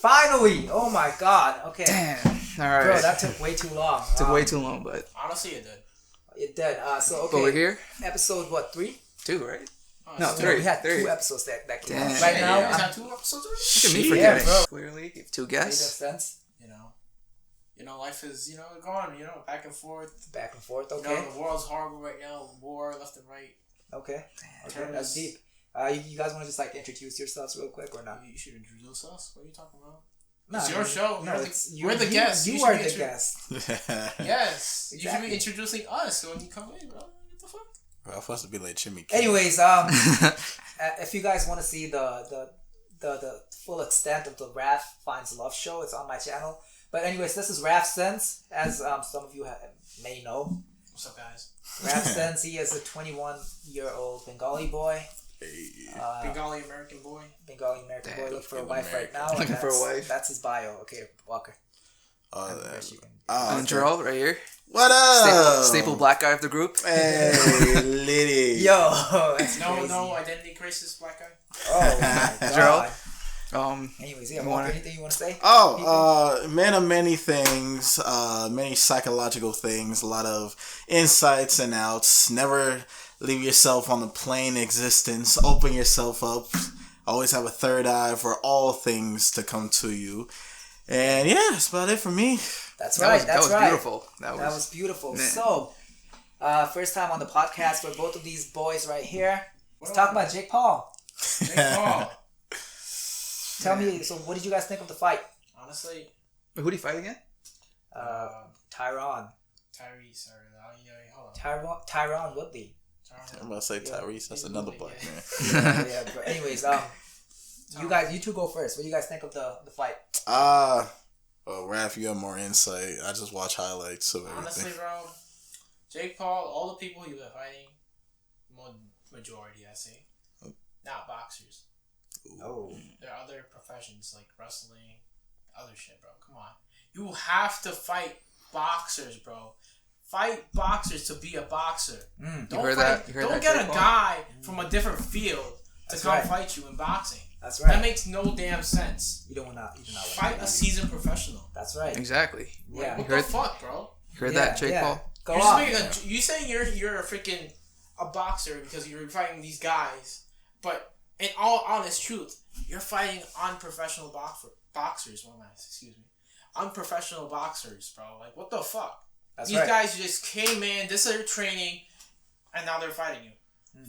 Finally! Oh my god. Okay. Damn. All right. Bro, that took way too long. Took way too long, but honestly, it did. It did. So okay. But we're here. Episode what? 3? 2, right? Oh, No, so 3. We had 3. 2 episodes that came Damn. out. Right now, you guys had 2 episodes already? Look at me Yeah, forgetting. bro. Clearly, you have 2 made guests. sense. You know, life is going. Back and forth. Back and forth. You Okay. know, the world's horrible right now. War left and right. Okay. Okay. Terrorists. That's deep. You guys want to just like introduce yourselves real quick or not? You should introduce us. What are you talking about? No, It's your show. No, We're the guests. You should are be the guest. Yes. Exactly. You should be introducing us when you come in, bro. What the fuck? Bro, I'm supposed to be like Jimmy. Anyways, if you guys want to see the full extent of the Raf Finds Love show, it's on my channel. But anyways, this is Raf Sense, as some of you may know. What's up, guys? Raf Sense, he is a 21-year-old Bengali boy. Bengali American boy. Bengali American boy looking for a wife right now. Looking for a wife. That's his bio. Okay, Walker. Gerald, right here. What up? Staple black guy of the group. Hey, Liddy. Yo, that's crazy. No identity crisis, black guy. Oh my god. Gerald. Anyways, yeah, Walker, anything you want to say? Man of many things, many psychological things, a lot of insights and outs. Never leave yourself on the plain existence. Open yourself up. Always have a third eye for all things to come to you. And yeah, that's about it for me. That's right. That was beautiful. That was beautiful. Man. So, first time on the podcast for both of these boys right here. Let's talk about Jake Paul. Jake Paul. Tell me, so what did you guys think of the fight? Honestly. Wait, who did he fight again? Tyron. Tyrese, hold on. Tyron Woodley. I'm about to say Tyrese. That's another black man. Yeah, but anyways, you two go first. What do you guys think of the fight? Well, Raf, you have more insight. I just watch highlights of everything. Honestly, bro, Jake Paul, all the people he was fighting, majority, I say, not boxers. Oh. There are other professions like wrestling, other shit, bro. Come on. You have to fight boxers, bro. Fight boxers to be a boxer. Don't get a guy from a different field to fight you in boxing. That's right. That makes no damn sense. You don't want to fight a seasoned professional. That's right. Exactly. Yeah. What the fuck, bro? You heard that, Jake Paul? Go on. You saying you're a freaking a boxer because you're fighting these guys, but in all honest truth, you're fighting unprofessional boxers. Unprofessional boxers, bro. Like, what the fuck? These guys just came in, this is their training, and now they're fighting you.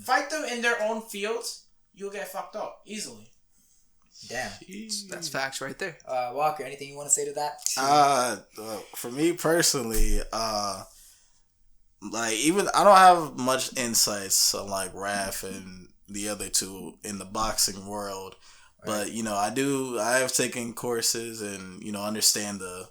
Fight them in their own fields, you'll get fucked up easily. Damn. That's facts right there. Walker, anything you want to say to that? For me personally, like even I don't have much insights on like Raf and the other two in the boxing world, but I have taken courses and understand the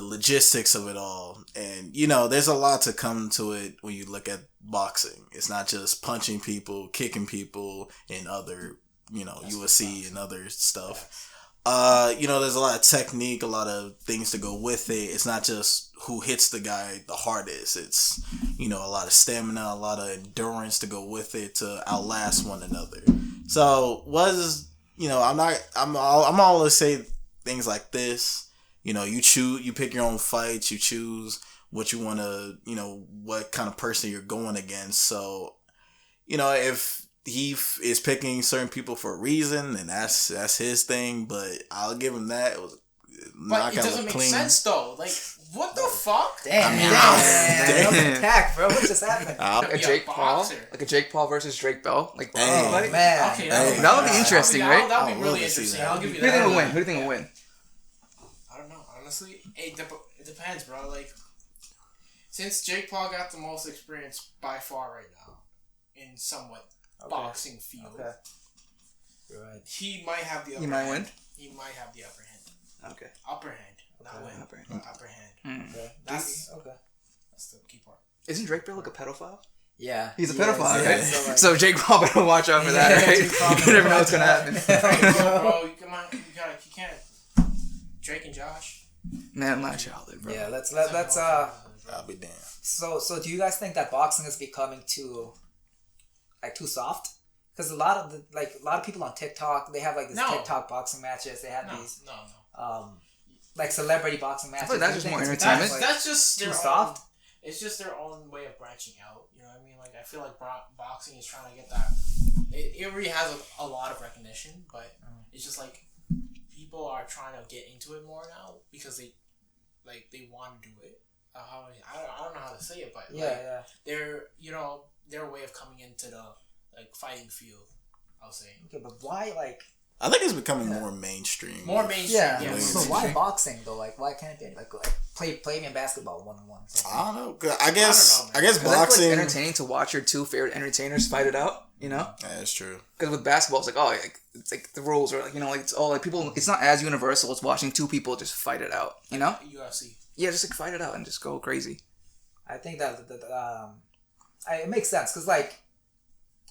logistics of it all, and there's a lot to come to it when you look at boxing. It's not just punching people, kicking people, and other UFC and other stuff. There's a lot of technique, a lot of things to go with it. It's not just who hits the guy the hardest. It's a lot of stamina, a lot of endurance to go with it to outlast one another. So I'm always say things like this. You pick your own fights, you choose what you want to, what kind of person you're going against. So, if he is picking certain people for a reason, then that's his thing. But I'll give him that. But it doesn't make sense though. Like, what the fuck? Damn. That was an attack, bro. What just happened? Like a Jake Paul versus Drake Bell. Like, man. Okay, that would be interesting, right? That would be really interesting. I'll give you Who that. do you think will win? I don't know. Honestly, it depends, bro. Like, since Jake Paul got the most experience by far right now in somewhat boxing field, right. He might have the upper hand. He might win? He might have the upper hand. Okay. Upper hand. Not win. Upper hand. Okay. That's the key part. Isn't Drake Bell like a pedophile? Yeah. He's a pedophile, right? Yeah, so Jake Paul better watch out for that, right? You never know what's going to happen. Bro, you can't. Drake and Josh. Man, my childhood, bro. Yeah, let's I'll be damned. So do you guys think that boxing is becoming too soft? because a lot of people on TikTok, they have like this TikTok boxing matches. They have these like celebrity boxing matches. I feel like that's just more entertainment. That's just their soft. It's just their own way of branching out. You know what I mean? Like I feel like boxing is trying to get that. It already has a lot of recognition, but it's just like people are trying to get into it more now because they want to do it. I don't know how to say it, but they're their way of coming into the like fighting field. I'll say. Okay, but why like? I think it's becoming more mainstream. More mainstream. Yeah. So why boxing though? Like why can't they like play me in basketball 1-on-1? I don't know. I guess boxing. It's like entertaining to watch your two favorite entertainers fight it out. You know. Yeah, that's true. Because with basketball, it's like it's like the rules are like like it's all like people. It's not as universal as watching two people just fight it out. You know. UFC. Yeah, just like fight it out and just go crazy. I think that it makes sense because like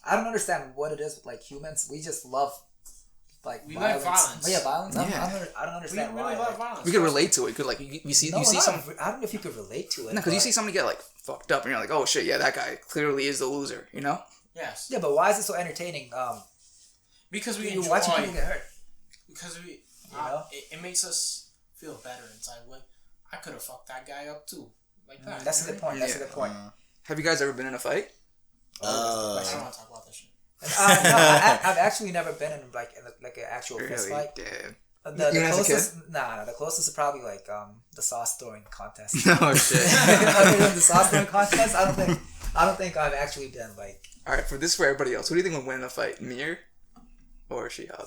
I don't understand what it is with like humans. We just love like we violence. like violence. Yeah, violence. Yeah. I don't understand we why. really love violence. We could relate to it. Could like you see some. I don't know if you could relate to it. No, because you see somebody get like fucked up and you're like, oh shit, yeah, that guy clearly is the loser. You know. Yes. Yeah, but why is it so entertaining? Because we enjoy watching people get hurt. Because we, know? It makes us feel better inside. Like I could have fucked that guy up too. Like that. That's a good point. That's a good point. Have you guys ever been in a fight? I don't want to talk about this shit. No, I've actually never been in like an actual fist fight. Damn. The Even closest, the closest is probably like the sauce throwing contest. Oh shit! Other than the sauce throwing contest, I don't think I've actually been like. All right, for everybody else, who do you think would win in a fight, Mir or Shihab?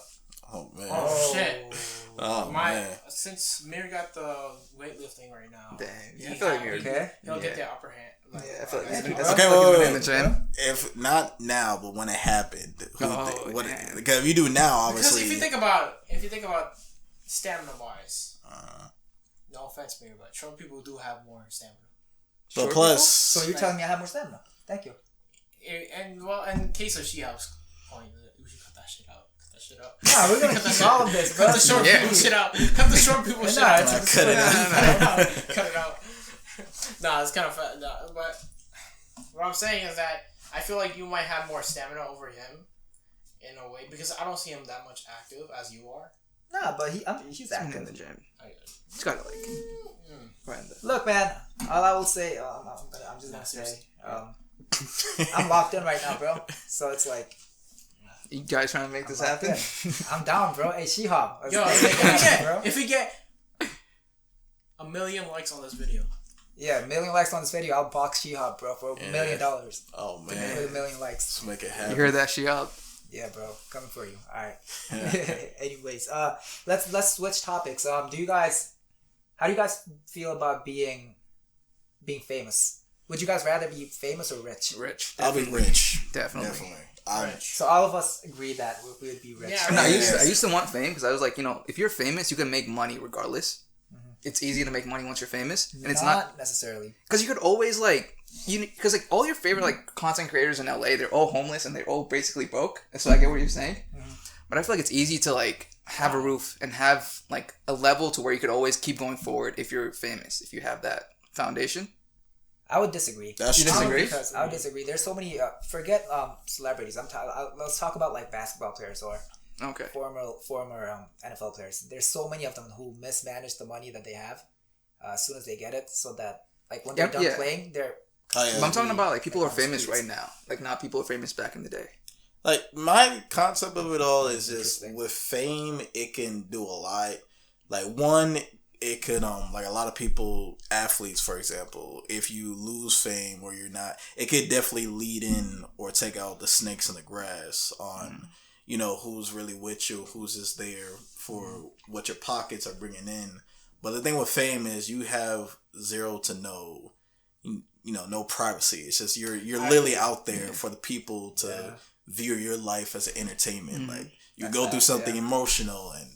Oh man! Oh shit! Oh man! Since Mir got the weightlifting right now, dang, yeah, I feel like Mir. He'll get the upper hand. Like, I feel like okay, in the gym. If not now, but when it happened, yeah. Because if you do now, obviously. Because if you think about stamina wise, no offense, Mir, but short people do have more stamina. But plus, so you're telling me I have more stamina? Thank you. And well, in case of Shihab's point, we should cut that shit out. Nah, we're gonna keep all of this, bro. Cut the short people shit out. Cut the short people shit out. Cut it out. Cut it out. Nah, it's kind of fat. Nah, but what I'm saying is that I feel like you might have more stamina over him in a way because I don't see him that much active as you are. Nah, but he's active in the gym. He's got to like. Look, man. All I will say, I'm just gonna say, I'm locked in right now, bro. So it's like. You guys trying to make this happen? I'm down, bro. Hey, Shihab. Yo, if we get 1 million likes on this video. Yeah, 1 million likes on this video, I'll box Shihab, bro, for $1 million. Oh man, with 1 million likes. Let's make it happen. You heard that, Shihab? Yeah, bro, coming for you. All right. Anyways, let's switch topics. How do you guys feel about being famous? Would you guys rather be famous or rich? Rich. I'll be rich. Definitely. So all of us agree that we would be rich. Yeah, I used to want fame because I was like, if you're famous, you can make money regardless. Mm-hmm. It's easy to make money once you're famous, and it's not necessarily because you could always because all your favorite like content creators in LA, they're all homeless and they're all basically broke. So I get what you're saying, but I feel like it's easy to like have a roof and have like a level to where you could always keep going forward if you're famous, if you have that foundation. I would disagree. You disagree? Because I would disagree. There's so many. Forget celebrities. Let's talk about like basketball players or former NFL players. There's so many of them who mismanage the money that they have as soon as they get it, so that like when they're done playing, they're. But I'm talking about like people who are famous right now, like not people who are famous back in the day. Like my concept of it all is just with fame, it can do a lot. Like one. It could like a lot of people, athletes for example, if you lose fame or you're not, it could definitely lead in or take out the snakes in the grass on who's really with you, who's just there for what your pockets are bringing in. But the thing with fame is you have zero to no no privacy. It's just you're literally out there for the people to view your life as an entertainment. Like you go through something emotional and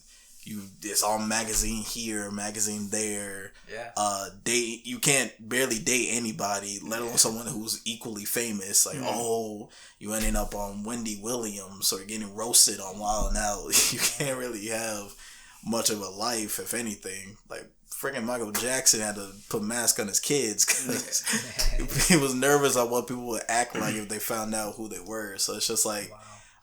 it's all magazine here, magazine there. Yeah. You can't barely date anybody, let alone someone who's equally famous. Like, you ending up on Wendy Williams or getting roasted on Wild 'N Out. You can't really have much of a life, if anything. Like, freaking Michael Jackson had to put mask on his kids because he was nervous on what people would act like if they found out who they were. So it's just like,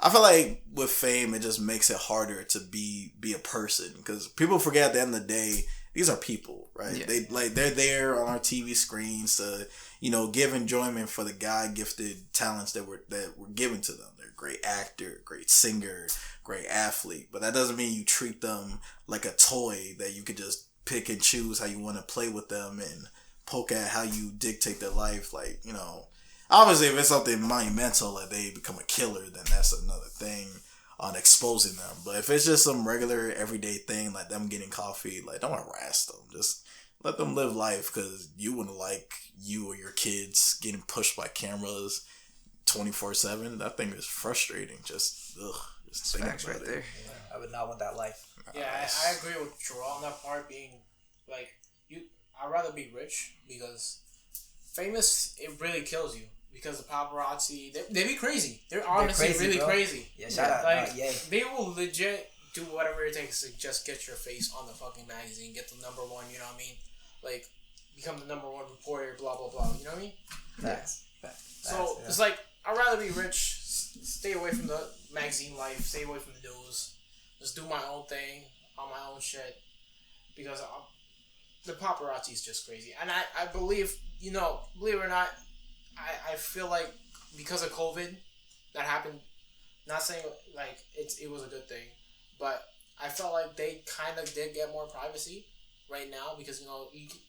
I feel like with fame, it just makes it harder to be a person because people forget at the end of the day, these are people, right? Yeah. They're there on our TV screens to, give enjoyment for the God-gifted talents that were given to them. They're a great actor, great singer, great athlete, but that doesn't mean you treat them like a toy that you could just pick and choose how you want to play with them and poke at how you dictate their life. Like, obviously if it's something monumental, like they become a killer, then that's another thing on exposing them. But if it's just some regular everyday thing, like them getting coffee, like don't harass them. Just let them live life, because you wouldn't like you or your kids getting pushed by cameras 24/7. That thing is frustrating. Just facts right there. Yeah, I would not want that life. Yeah, I agree with Joel on that part. Being like I'd rather be rich, because famous, it really kills you. Because the paparazzi, they be crazy. They're honestly really crazy. Yeah, shout out. Like, they will legit do whatever it takes to just get your face on the fucking magazine, get the number one, you know what I mean? Like, become the number one reporter, blah, blah, blah, you know what I mean? Facts. So, it's like, I'd rather be rich, stay away from the magazine life, stay away from the news, just do my own thing, on my own shit, because the paparazzi is just crazy. And I believe, believe it or not, I feel like because of COVID that happened, not saying like it was a good thing, but I felt like they kind of did get more privacy right now, because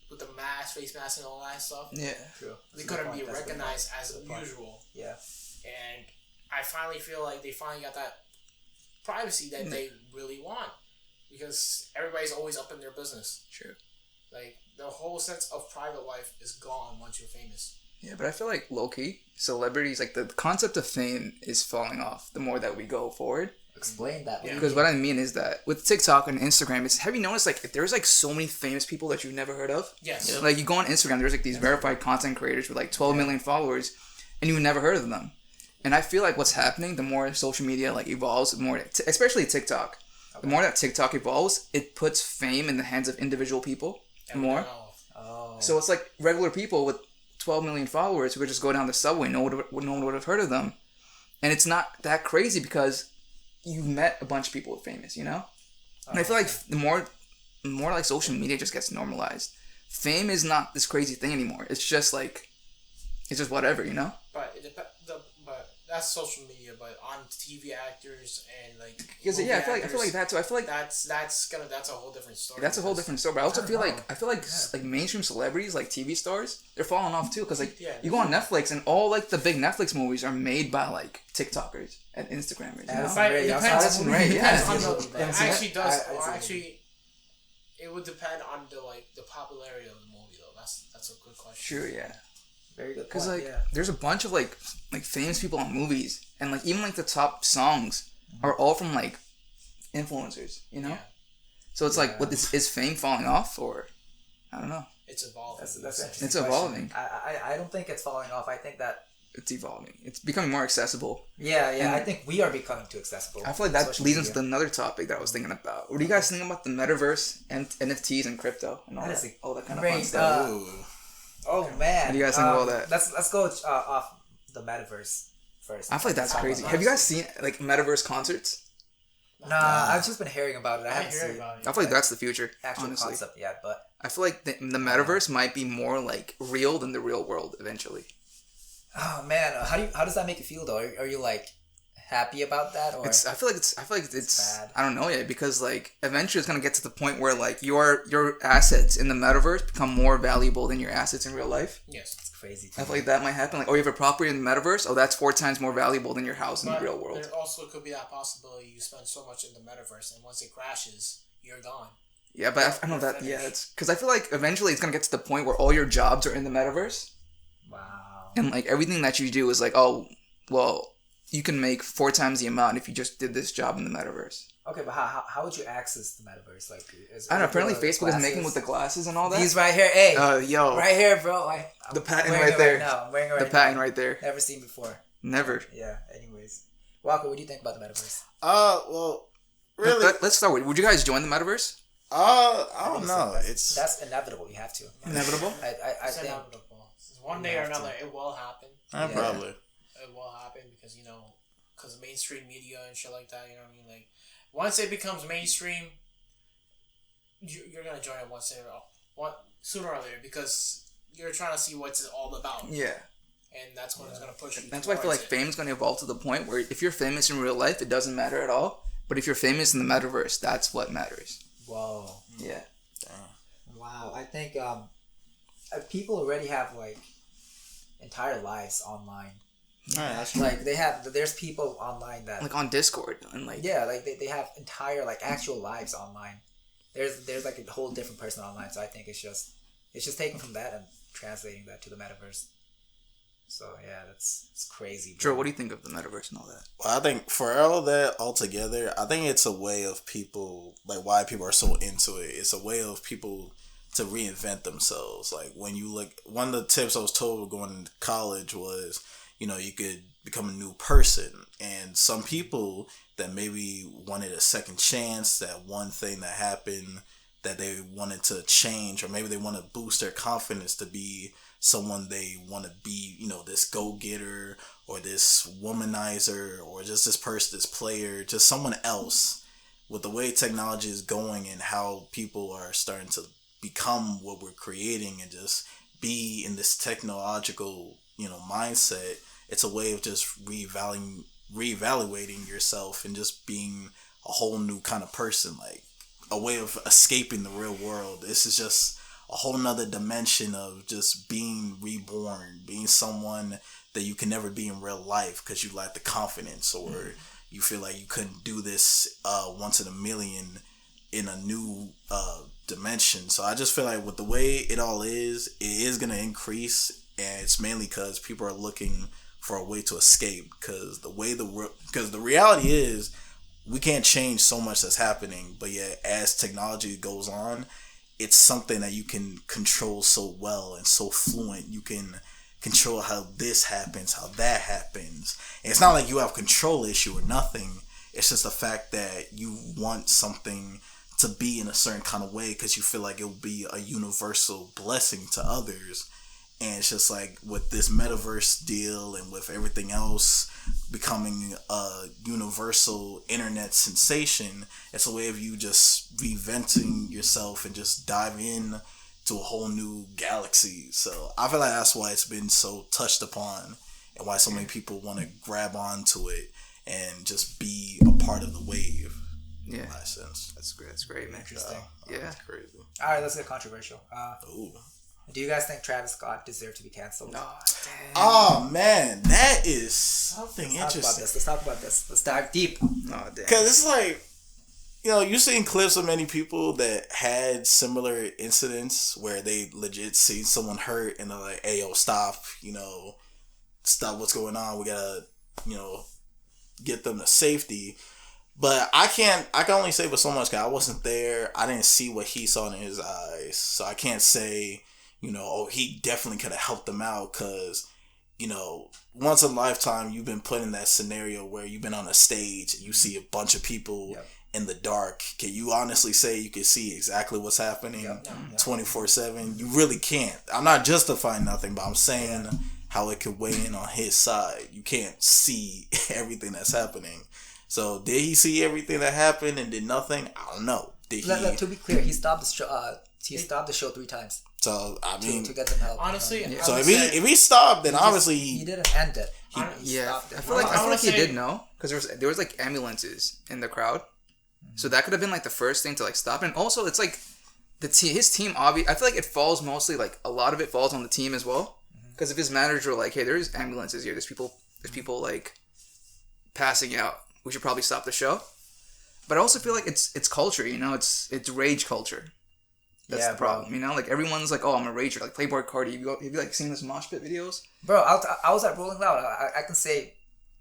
with the face mask and all that stuff. Yeah, true. They couldn't be recognized as usual. Yeah, and I finally feel like they finally got that privacy that they really want, because everybody's always up in their business. True. Like, the whole sense of private life is gone once you're famous. Yeah, but I feel like low-key, celebrities, like the concept of fame is falling off the more that we go forward. Explain that. Because what I mean is that with TikTok and Instagram, have you noticed like there's like so many famous people that you've never heard of? Yes. Yeah. Like you go on Instagram, there's like these verified content creators with like 12 million followers, and you've never heard of them. And I feel like what's happening, the more social media like evolves, the more, especially TikTok, the more that TikTok evolves, it puts fame in the hands of individual people more. Oh. So it's like regular people with 12 million followers who could just go down the subway, no one would have heard of them. And it's not that crazy because you've met a bunch of people who are famous, And I feel like the more like social media just gets normalized, fame is not this crazy thing anymore. It's just like, it's just whatever, But but that's social media. But on TV actors and like, because I feel like that too. I feel like that's a whole different story. That's a whole different story. But I also feel like mainstream celebrities, like TV stars, they're falling off too. Because you go on Netflix and all like the big Netflix movies are made by like TikTokers and Instagrammers. It actually does. Actually, it would depend on the popularity of the movie though. That's a good question. True. Yeah. Very good. Because there's a bunch of like famous people on movies, and like even like the top songs are all from like influencers, Yeah. So it's like, what is fame falling off, or I don't know. It's evolving. That's interesting. It's evolving. I don't think it's falling off. I think that it's evolving. It's becoming more accessible. Yeah. I think we are becoming too accessible. I feel like that leads into another topic that I was thinking about. What do you guys think about the metaverse and NFTs and crypto and all that kind of fun stuff? Oh man! What do you guys think of all that? Let's go off the metaverse first. I feel like that's crazy. Have you guys seen like metaverse concerts? Nah, I've just been hearing about it. I haven't seen it. I feel like that's the future. Actual honestly. concept yet, but I feel like the metaverse might be more like real than the real world eventually. Oh man, how does that make you feel though? Are you like happy about that, or I feel like it's bad. I don't know yet, because like eventually it's gonna get to the point where like your assets in the metaverse become more valuable than your assets in real life. Yes, it's crazy. I feel like that might happen. Like, you have a property in the metaverse. That's 4 times more valuable than your house in the real world. There also could be that possibility you spend so much in the metaverse, and once it crashes, you're gone. Yeah, but I know that. Yeah, it's because I feel like eventually it's gonna get to the point where all your jobs are in the metaverse. Wow. And like everything that you do is like, oh, well, you can make 4 times the amount if you just did this job in the metaverse. Okay, but how would you access the metaverse? Like, I don't know. Apparently, Facebook is making with the glasses and all that. These right here, hey. Yo. Right here, bro. The patent right there. I'm wearing it right now. The patent right there. Never seen before. Never. Yeah. Anyways, Walker, what do you think about the metaverse? Well, really. Let's start with. Would you guys join the metaverse? I don't know. That's inevitable. You have to. Inevitable. I think inevitable. One day or another, it will happen. Probably. It will happen because because of mainstream media and shit like that. You know what I mean? Like, once it becomes mainstream, you're gonna join it sooner or later, because you're trying to see what's it all about. Yeah. And that's when it's gonna push you. That's why I feel like fame's gonna evolve to the point where if you're famous in real life, it doesn't matter at all. But if you're famous in the metaverse, that's what matters. Whoa. Yeah. Damn. Wow. I think people already have like entire lives online. Like there's people online that like on Discord and like like they have entire like actual lives online. There's like a whole different person online. So I think it's just taken from that and translating that to the metaverse. So yeah, it's crazy. Bro. Sure, what do you think of the metaverse and all that? Well, I think for all that altogether, I think it's a way of people, like why people are so into it. It's a way of people to reinvent themselves. Like when you look, one of the tips I was told going to college was, you know, you could become a new person. And some people that maybe wanted a second chance, that one thing that happened that they wanted to change, or maybe they want to boost their confidence to be someone they want to be, you know, this go-getter or this womanizer or just this person, this player, just someone else. With the way technology is going and how people are starting to become what we're creating and just be in this technological, you know, mindset, it's a way of just reevaluating yourself and just being a whole new kind of person, like a way of escaping the real world. This is just a whole nother dimension of just being reborn, being someone that you can never be in real life because you lack the confidence, or you feel like you couldn't do this once in a million in a new dimension. So I just feel like with the way it all is, it is going to increase, and it's mainly because people are looking for a way to escape, because the reality is we can't change so much that's happening, but yet as technology goes on, it's something that you can control so well and so fluent. You can control how this happens, how that happens. And it's not like you have a control issue or nothing. It's just the fact that you want something to be in a certain kind of way because you feel like it will be a universal blessing to others. And it's just like with this metaverse deal and with everything else becoming a universal internet sensation, it's a way of you just reinventing yourself and just dive in to a whole new galaxy. So I feel like that's why it's been so touched upon and why so many people want to grab onto it and just be a part of the wave. Yeah. In that sense. That's great. That's great, man. Interesting. Yeah. That's crazy. All right, let's get controversial. Ooh. Do you guys think Travis Scott deserved to be canceled? No, damn. Oh man, that is something interesting. Let's talk about this. Let's dive deep. No, damn. Because it's like, you know, you've seen clips of many people that had similar incidents where they legit seen someone hurt and they're like, hey, yo, stop, you know, stop what's going on. We gotta, you know, get them to safety. But I can only say but so much because I wasn't there. I didn't see what he saw in his eyes. So I can't say, you know, oh, he definitely could have helped them out because, you know, once in a lifetime, you've been put in that scenario where you've been on a stage and you see a bunch of people in the dark. Can you honestly say you can see exactly what's happening 24/7? You really can't. I'm not justifying nothing, but I'm saying how it could weigh in on his side. You can't see everything that's happening. So did he see everything that happened and did nothing? I don't know. Did he? To be clear, he stopped the show. He stopped the show 3 times. So I mean, to get them help. Honestly, so if he stopped, then obviously he didn't end it. He stopped it. I feel like he did know because there was like ambulances in the crowd, so that could have been like the first thing to like stop. And also, it's like his team. I feel like it falls mostly like a lot of it falls on the team as well. Because if his managers were like, "Hey, there's ambulances here. There's people like passing out. We should probably stop the show." But I also feel like it's culture. You know, it's rage culture. That's the problem, you know? Like, everyone's like, oh, I'm a rager. Like, Playboy Cardi. Have you like, seen his mosh pit videos? Bro, I was at Rolling Loud. I can say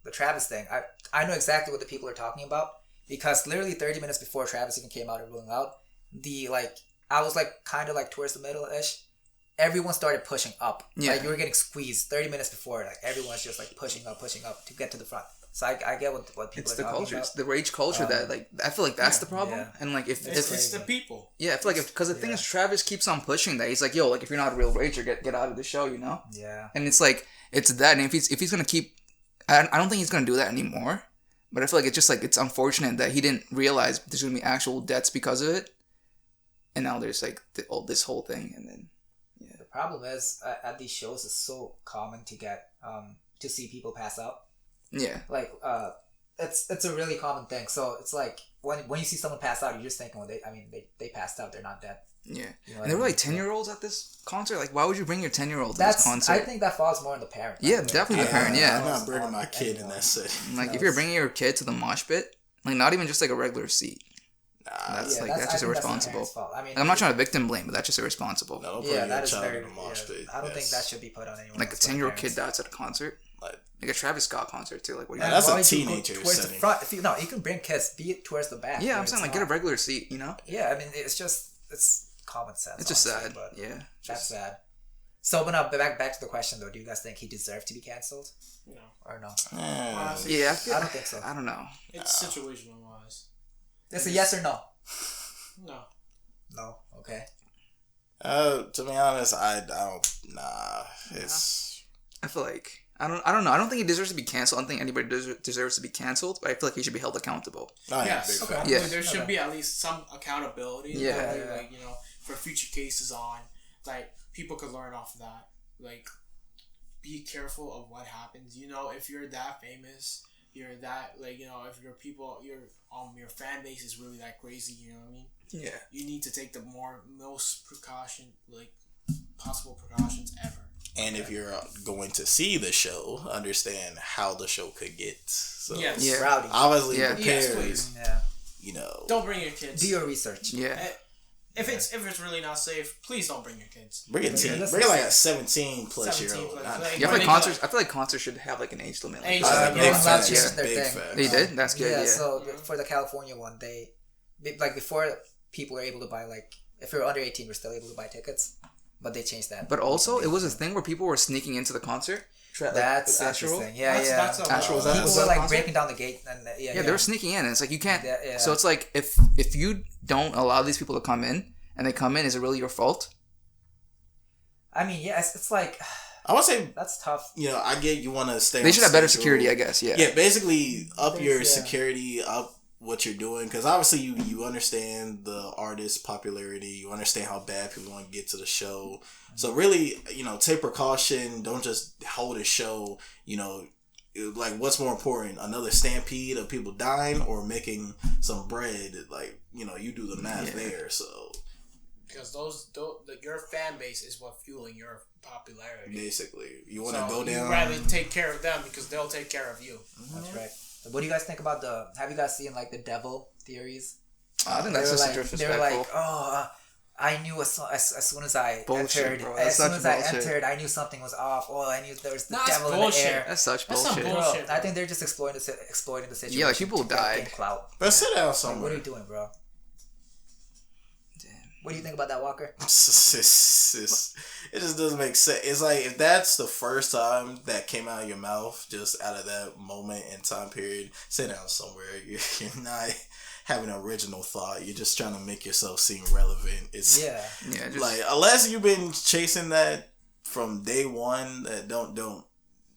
the Travis thing. I know exactly what the people are talking about. Because literally 30 minutes before Travis even came out at Rolling Loud, I was, like, kind of, like, towards the middle-ish. Everyone started pushing up. Yeah. Like, you were getting squeezed 30 minutes before. Like, everyone's just, like, pushing up to get to the front. So I get what people are talking about. It's the culture. It's the rage culture that, like, I feel like that's the problem. Yeah. And, like, if it's the people. Yeah, I feel like because the thing is, Travis keeps on pushing that. He's like, yo, like, if you're not a real rager, get out of the show, you know? Yeah. And it's like, it's that. And if he's gonna keep I don't think he's gonna do that anymore. But I feel like it's just like it's unfortunate that he didn't realize there's gonna be actual deaths because of it, and now there's like this whole thing, and then The problem is at these shows it's so common to get to see people pass out. yeah, Like it's a really common thing. So it's like when you see someone pass out, you're just thinking, well, they passed out, they're not dead. yeah. You know And there were what I like mean? 10-year-olds at this concert. Like, why would you bring your 10-year-old to That's this concert? I think that falls more on the parent. Yeah, Like, definitely the parent, yeah. I'm not bringing my kid in that setting. Like, if you're bringing your kid to the mosh pit, like not even just like a regular seat. Nah, That's Yeah, that's I just think that's the irresponsible. parent's fault. I mean, Like, I'm not trying to victim blame, but that's just irresponsible. no, don't put Yeah, your that is child very. in a mosh pit. I don't think Yes. that should be put on anyone. Like a else but 10-year-old kid parents. dies at a concert, Like, like a Travis Scott concert too. Like, what do you? Yeah, that's Why a would you go teenager towards the setting. front. If you can bring kids, be it towards the back. Yeah, where I'm saying it's like get a not- regular seat. You know, Yeah, I mean it's common sense. it's just honestly, sad. but Yeah, that's sad. So, but now back to the question though. Do you guys think he deserved to be cancelled No, or no? honestly, yeah. I don't think so. I don't know. it's situational wise. It's a yes or no. No. No. Okay. To be honest, I don't. Nah, it's. I feel like I don't know. I don't think he deserves to be canceled. I don't think anybody deserves to be canceled. But I feel like he should be held accountable. I am Yes. a big Okay. fan. Yeah. There should Okay. be at least some accountability. Yeah. That way, Yeah. like, for future cases on, like, people could learn off of that. Like, be careful of what happens. If you're that famous, you're that, like, if your people, your fan base is really that crazy, you know what I mean? Yeah. You need to take the most possible precautions ever. And if you're going to see the show, understand how the show could get. So Yes. Yeah. Rowdy. obviously Yeah. prepare. Yes, please. Yeah. Don't bring your kids. Do your research. Yeah. If it's really not safe, please don't bring your kids. Bring a Yeah, teen. that's Bring the like same. a 17+ year 17 old. plus. Not- Like, Yeah, I feel like Running concerts. I feel like concerts should have like an age limit. Like, Age that. limit. big Yeah, facts. that's Yeah, just their big thing. facts. They did. That's good. Yeah. So for the California one, like before people were able to buy, like, if you're under 18, we're still able to buy tickets, but they changed that. But also, it was a thing where people were sneaking into the concert. That's Astral. interesting. Yeah, That's yeah. a- Astral, was that- People was were that a like concert? breaking down the gate, and Yeah, they were sneaking in, and it's like you can't. Yeah, yeah. So it's like if you don't allow these people to come in, and they come in, is it really your fault? I mean, yeah, it's like I would say, that's tough. I get you want to stay. They on should have better schedule. security, I guess. Yeah. Yeah, basically up your Yeah. security, up what you're doing, because obviously you understand the artist's popularity, you understand how bad people want to get to the show. So really, take precaution. Don't just hold a show. Like, what's more important, another stampede of people dying or making some bread? Like, you do the math there. So Because your fan base is what fueling your popularity. basically, you want to go You down. rather take care of them because they'll take care of you. That's right. What do you guys think about have you guys seen like the devil theories? I think that's They were just like, disrespectful. they were like, I knew as soon as I Bullshit, entered, bro. as That's soon such as I bullshit. entered, I knew something was off. Oh, I knew there was the No, that's devil bullshit. in the air. That's such That's not bullshit. Bro, bullshit. I think they're just exploiting the situation. Yeah, like, people to get died. clout. But sit down Like, what somewhere. are you doing, bro? Damn. What do you think about that, Walker? It just doesn't make sense. It's like, if that's the first time that came out of your mouth, just out of that moment and time period, sit down somewhere. You're not having an original thought. You're just trying to make yourself seem relevant. It's Yeah. Yeah, just like, unless you've been chasing that from day one, that don't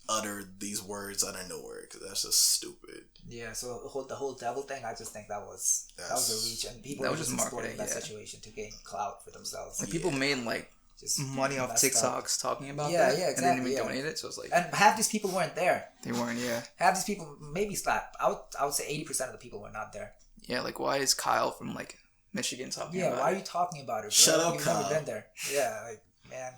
utter these words out of nowhere, because that's just stupid. Yeah, so the whole devil thing, I just think that was a reach, and people That were was just just exploiting marketing, that yeah. situation to gain clout for themselves. like people made like Just money off messed up. TikToks talking about Yeah, that. yeah, And then exactly, even yeah. donate it, so it's like And half these people weren't there. they weren't. Yeah, Half these people, maybe slap. I would say 80% of the people were not there. yeah. Like, why is Kyle from like Michigan talking Yeah, about why it? are you talking about it, bro? Shut up, You've Kyle. never been there. Yeah, like, man.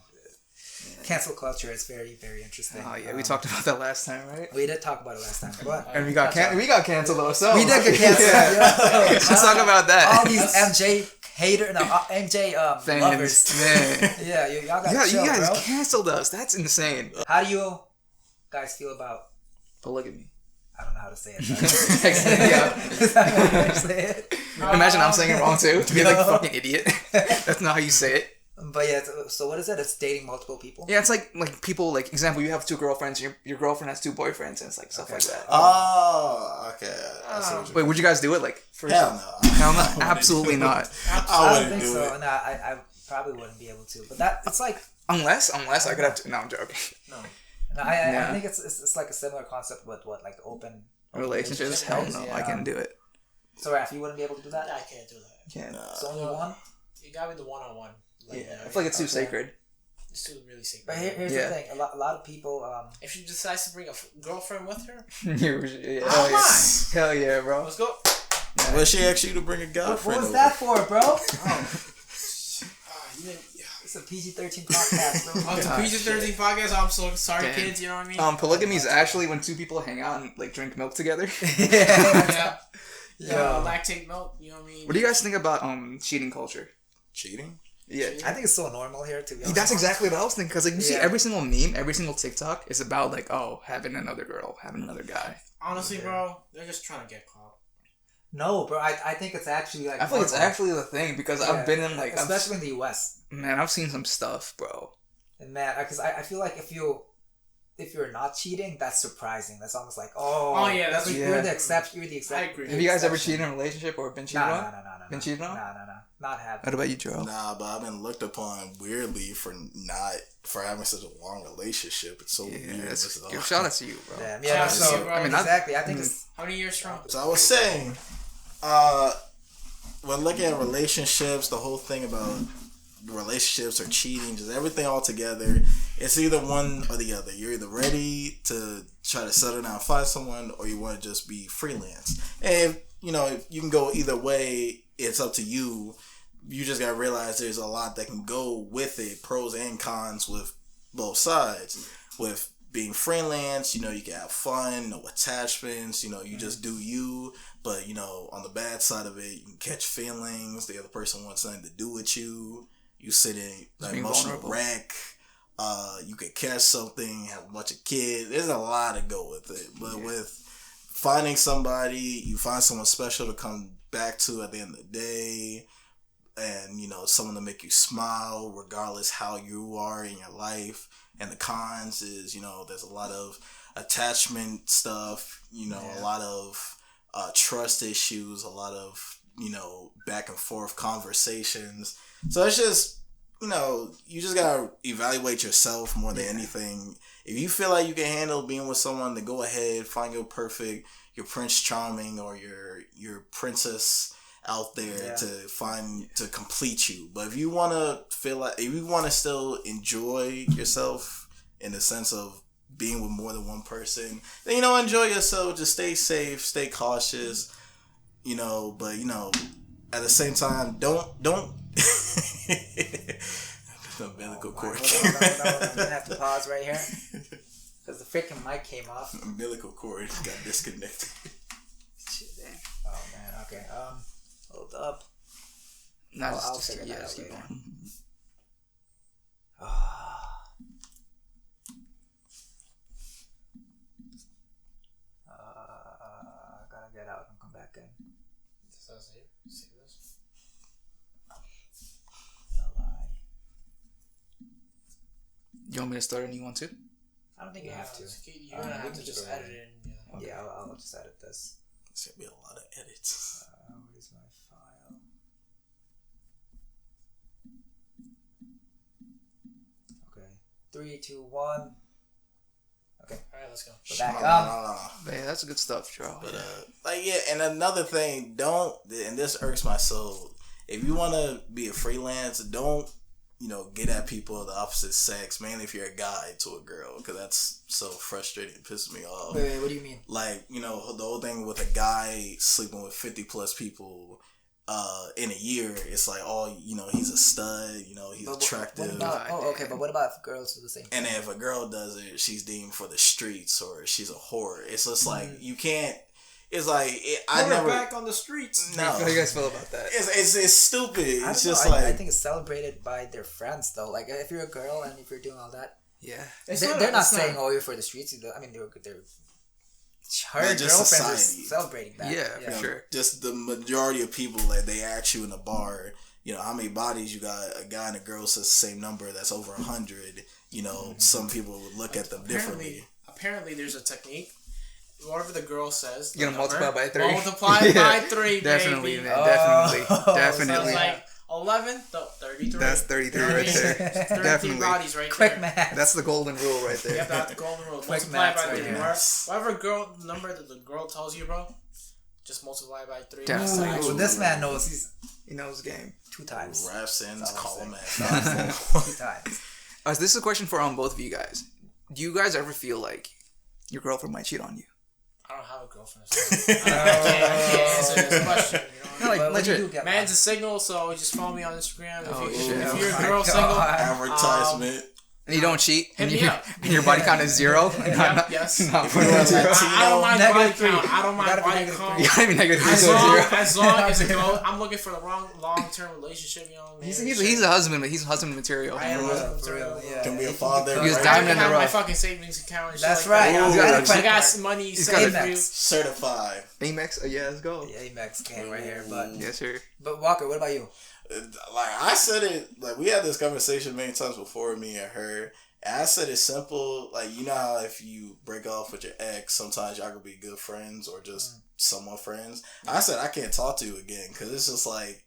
Cancel culture is very, very interesting. Oh yeah, we talked about that last time, right? We did talk about it last time. But And we got canceled though. So we did get canceled. Yeah. Yeah. Let's talk about that. All these MJ lovers. Fans, man. Yeah, y'all got Yeah, chill, you guys bro. canceled us. That's insane. How do you guys feel about? Polygamy. I don't know how to say it. Yeah. Say it. Imagine I'm saying it wrong too. To be like a fucking idiot. That's not how you say it. But yeah, so what is it? It's dating multiple people. Yeah, it's like people like example. You have 2 girlfriends. Your girlfriend has 2 boyfriends, and it's like stuff like that. Oh, okay. I see what you're- Wait, would you guys do it? Like first? Hell no. Hell no, I wouldn't absolutely do it. not. I I don't wouldn't think do so. it. No, I probably wouldn't be able to. But that it's like Unless I could have. No, I'm joking. No. And I think it's like a similar concept with what like open relationships. Hell no, I can't do it. So Raf, you wouldn't be able to do that? I can't do that. Can't. It's only one. You gotta be the one-on-one. Like, I feel like it's too sacred. It's too really sacred. But here's the thing: a lot of people. If she decides to bring a girlfriend with her, hell yeah, bro. Let's go. Well, she asked you to bring a girlfriend. What was that for, bro? It's a PG-13 podcast, bro. It's a PG-13 podcast. I'm so sorry, kids. You know what I mean? Polygamy is actually when two people hang out and like drink milk together. Lactate milk. You know what I mean? What do you guys think about cheating culture? Cheating? Yeah, I think it's so normal here to be honest. That's exactly what I was thinking. Because like you see every single meme, every single TikTok is about like having another girl, having another guy. Honestly, bro, they're just trying to get caught. No, bro. I think it's actually like. I feel like it's actually the thing because I've been in like especially in the U.S. Man, I've seen some stuff, bro. And man, because I feel like if you're not cheating, that's surprising. That's almost like that's like, you're the exception. You're the exception. I agree. Have you guys ever cheated in a relationship or been cheated on? No. Been cheated on? No. Not have. What about you, Joe? Nah, but I've been looked upon weirdly for having such a long relationship. It's so weird. Shout out to you, bro. Yeah, so I mean, exactly. I think it's how many years strong? So I was saying, when looking at relationships, the whole thing about relationships or cheating, just everything all together, it's either one or the other. You're either ready to try to settle down and find someone, or you want to just be freelance. And if you can go either way, it's up to you. You just gotta realize there's a lot that can go with it, pros and cons with both sides. With being freelance, you can have fun, no attachments, you just do you. But, on the bad side of it, you can catch feelings. The other person wants something to do with you. You sit in an emotional wreck. You could catch something, have a bunch of kids. There's a lot to go with it. But with finding somebody, you find someone special to come back to at the end of the day. And, someone to make you smile regardless how you are in your life. And the cons is, there's a lot of attachment stuff, a lot of trust issues, a lot of, back and forth conversations. So it's just, you just gotta evaluate yourself more than anything. If you feel like you can handle being with someone, then go ahead, find your Prince Charming or your princess out there to complete you. But if you want to still enjoy yourself in the sense of being with more than one person, then enjoy yourself. Just stay safe, stay cautious, but at the same time, don't the umbilical cord. No, I'm gonna have to pause right here because the freaking mic came off. The umbilical cord got disconnected. Oh man, okay. Hold up. No, I'll figure that out later. Gotta get out and come back in. Save this. You want me to start a new one too? I don't think you have to. You're gonna have to just edit it in. Okay. Yeah, I'll just edit this. It's gonna be a lot of edits. Where's my file? Okay. 3, 2, 1. Okay. Alright, let's go. Back Man, that's good stuff, Joe. But and another thing, and this irks my soul. If you want to be a freelance, don't get at people of the opposite sex, mainly if you're a guy to a girl, because that's so frustrating. It pisses me off. Wait, what do you mean? Like, the whole thing with a guy sleeping with 50 plus people in a year, it's like, he's a stud, he's attractive. But what about if girls do the same thing? And if a girl does it, she's deemed for the streets or she's a whore. It's just like, you can't. It's like I never back on the streets. No, how do you guys feel about that? It's stupid. It's just I think it's celebrated by their friends though. Like if you're a girl and if you're doing all that, they're not saying you're for the streets. I mean, they're her girlfriends are celebrating that. Yeah, for sure. Just the majority of people that they ask you in a bar, how many bodies you got. A guy and a girl says the same number. That's over 100. Some people would look at them differently. Apparently, there's a technique. Whatever the girl says, you're gonna multiply by 3. Multiply by 3, definitely, baby. man. Definitely. So it's like 11, 30. 33. That's 33 right there. 33 Definitely. bodies right Quick there. math. That's the golden rule right there. Yep, that's the golden rule. Quick Multiply maths by right 3. there. Whatever number that the girl tells you, bro, just multiply by 3. Definitely. Ooh, this man knows. He knows the game. 2 times. Raf sends, call him at. 2 times. This is a question for both of you guys. Do you guys ever feel like your girlfriend might cheat on you? I don't have a girlfriend. So I can't answer this question. You know? No, like legit. Man's a signal, so just follow me on Instagram. If you're a Oh girl my single, God. Advertisement. And you don't cheat, and, Hit me up. and your body count is 0. Yes. Not If you want I don't mind body Negative 3. count. I don't You mind gotta be body negative count. you gotta be negative 3 As to long, 0. as long as it goes, I'm looking for the long-term relationship, you know. He's a husband, but he's husband material. I am For husband real, material. yeah. Can be a father. He was I diamond in the have my rough. fucking savings account. And shit That's like right. That. You got a I got credit money He's saved got for you. Certified. Amex, yeah, let's go. Yeah, Amex game right here. But Yes, sir. Walker, what about you? Like I said it, like we had this conversation many times before, me and her. And I said it's simple. Like, you know how if you break off with your ex, sometimes y'all could be good friends or just somewhat friends. I said I can't talk to you again because it's just like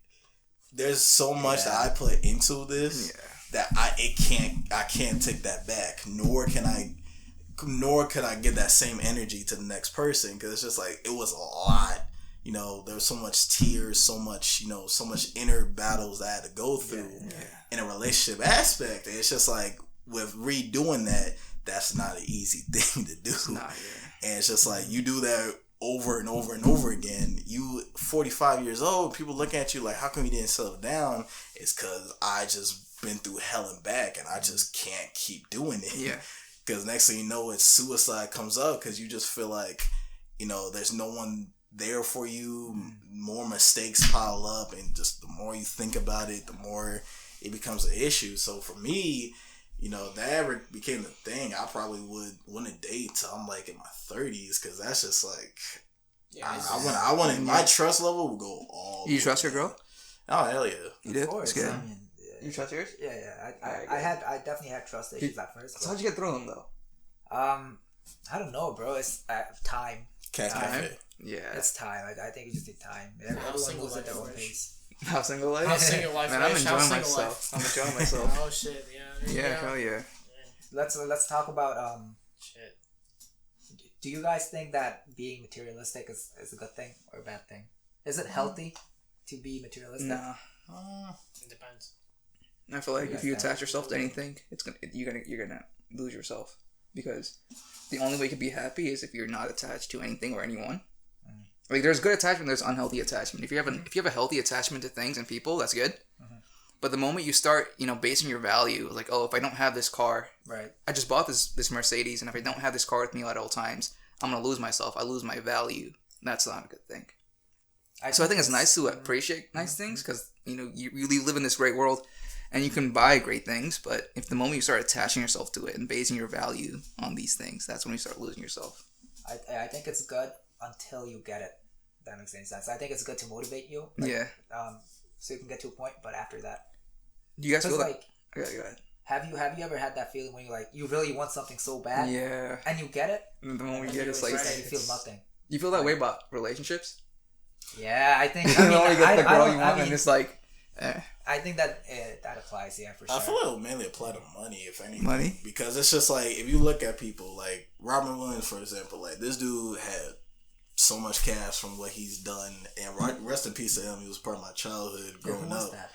there's so much that I put into this that I can't take that back. Nor can I give that same energy to the next person because it's just like it was a lot. You know, there was so much tears, so much inner battles that I had to go through in a relationship aspect. And it's just like with redoing that, that's not an easy thing to do. It's not, And it's just like you do that over and over and over again. You 45 years old, people look at you like, how come you didn't settle down? It's because I just been through hell and back and I just can't keep doing it. Yeah. Because next thing you know, it's suicide comes up because you just feel like, you know, there's no one there for you. More mistakes pile up, and just the more you think about it, the more it becomes an issue. So for me, you know, if that ever became the thing, I probably wouldn't date till I'm like in my 30s because that's just like I wanted my trust level would go all. You trust your girl? Oh hell yeah! You did? Of course. That's good. I mean, You trust yours? yeah. I definitely had trust issues at first. So how'd you get through them though? I don't know, bro. It's time. Cat cafe. Yeah. It's time. I think you just need time. Everyone single moves at their life own first. pace. How single life? How single life? Man, I'm Rich? How enjoying single myself. life? I'm enjoying myself. Oh shit! Yeah. Yeah, hell yeah. Let's talk about Shit. do you guys think that being materialistic is a good thing or a bad thing? Is it healthy to be materialistic? Nah. It depends. I feel like You if you guys attach yourself to anything, you're gonna lose yourself because the only way you can be happy is if you're not attached to anything or anyone. Like there's good attachment, there's unhealthy attachment. If you have a healthy attachment to things and people, that's good. But the moment you start, basing your value, like, oh, if I don't have this car, Right. I just bought this Mercedes, and if I don't have this car with me at all times, I'm gonna lose myself. I lose my value. That's not a good thing. So I think it's nice to appreciate nice things because you live in this great world, and you can buy great things. But if the moment you start attaching yourself to it and basing your value on these things, that's when you start losing yourself. I think it's good until you get it. If that makes any sense. I think it's good to motivate you. Yeah. So you can get to a point, but after that, Do you guys feel like, Okay, go ahead. have you ever had that feeling when you really want something so bad, Yeah. and you get it, And the moment and you get it, it's like you feel nothing. you feel that way about relationships. Yeah, I think. You only get the girl you want, I mean, and it's like, I think that that applies. Yeah, for sure. I feel it will mainly apply to money, if anything. Money? Because it's just like, if you look at people, like Robin Williams, for example, like this dude had so much cash from what he's done, and rest in peace to him. He was part of my childhood growing who was up. that?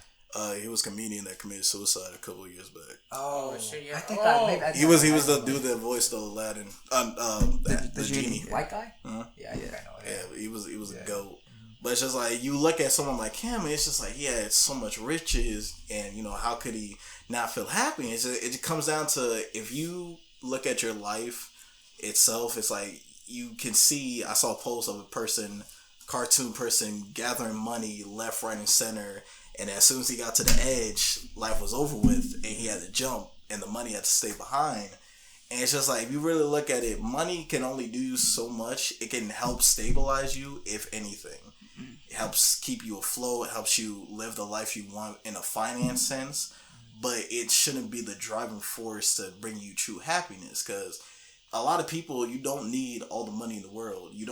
He was a comedian that committed suicide a couple of years back. Oh, shit, yeah. I think He was the dude that voiced the Aladdin, the genie. White guy. Uh-huh. Yeah, I think I know. Yeah, he was a goat. But it's just like you look at someone like him, and it's just like it's so much riches, and how could he not feel happy? It comes down to, if you look at your life itself, it's like you can see. I saw a post of a cartoon person gathering money left, right, and center, and as soon as he got to the edge, life was over with, and he had to jump, and the money had to stay behind. And it's just like, if you really look at it, money can only do so much. It can help stabilize you, if anything. It helps keep you afloat. It helps you live the life you want in a finance sense. But it shouldn't be the driving force to bring you true happiness. Because a lot of people, you don't need all the money in the world. You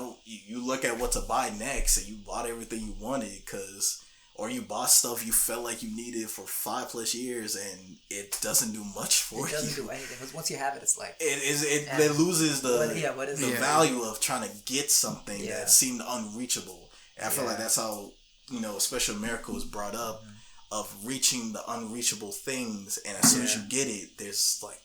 look at what to buy next, and you bought everything you wanted because or you bought stuff you felt like you needed for 5+ years and it doesn't do much for you. It doesn't do anything because once you have it, it's like it loses the value of trying to get something that seemed unreachable. And I feel like that's how Special Miracle is brought up, of reaching the unreachable things, and as soon as you get it, there's like.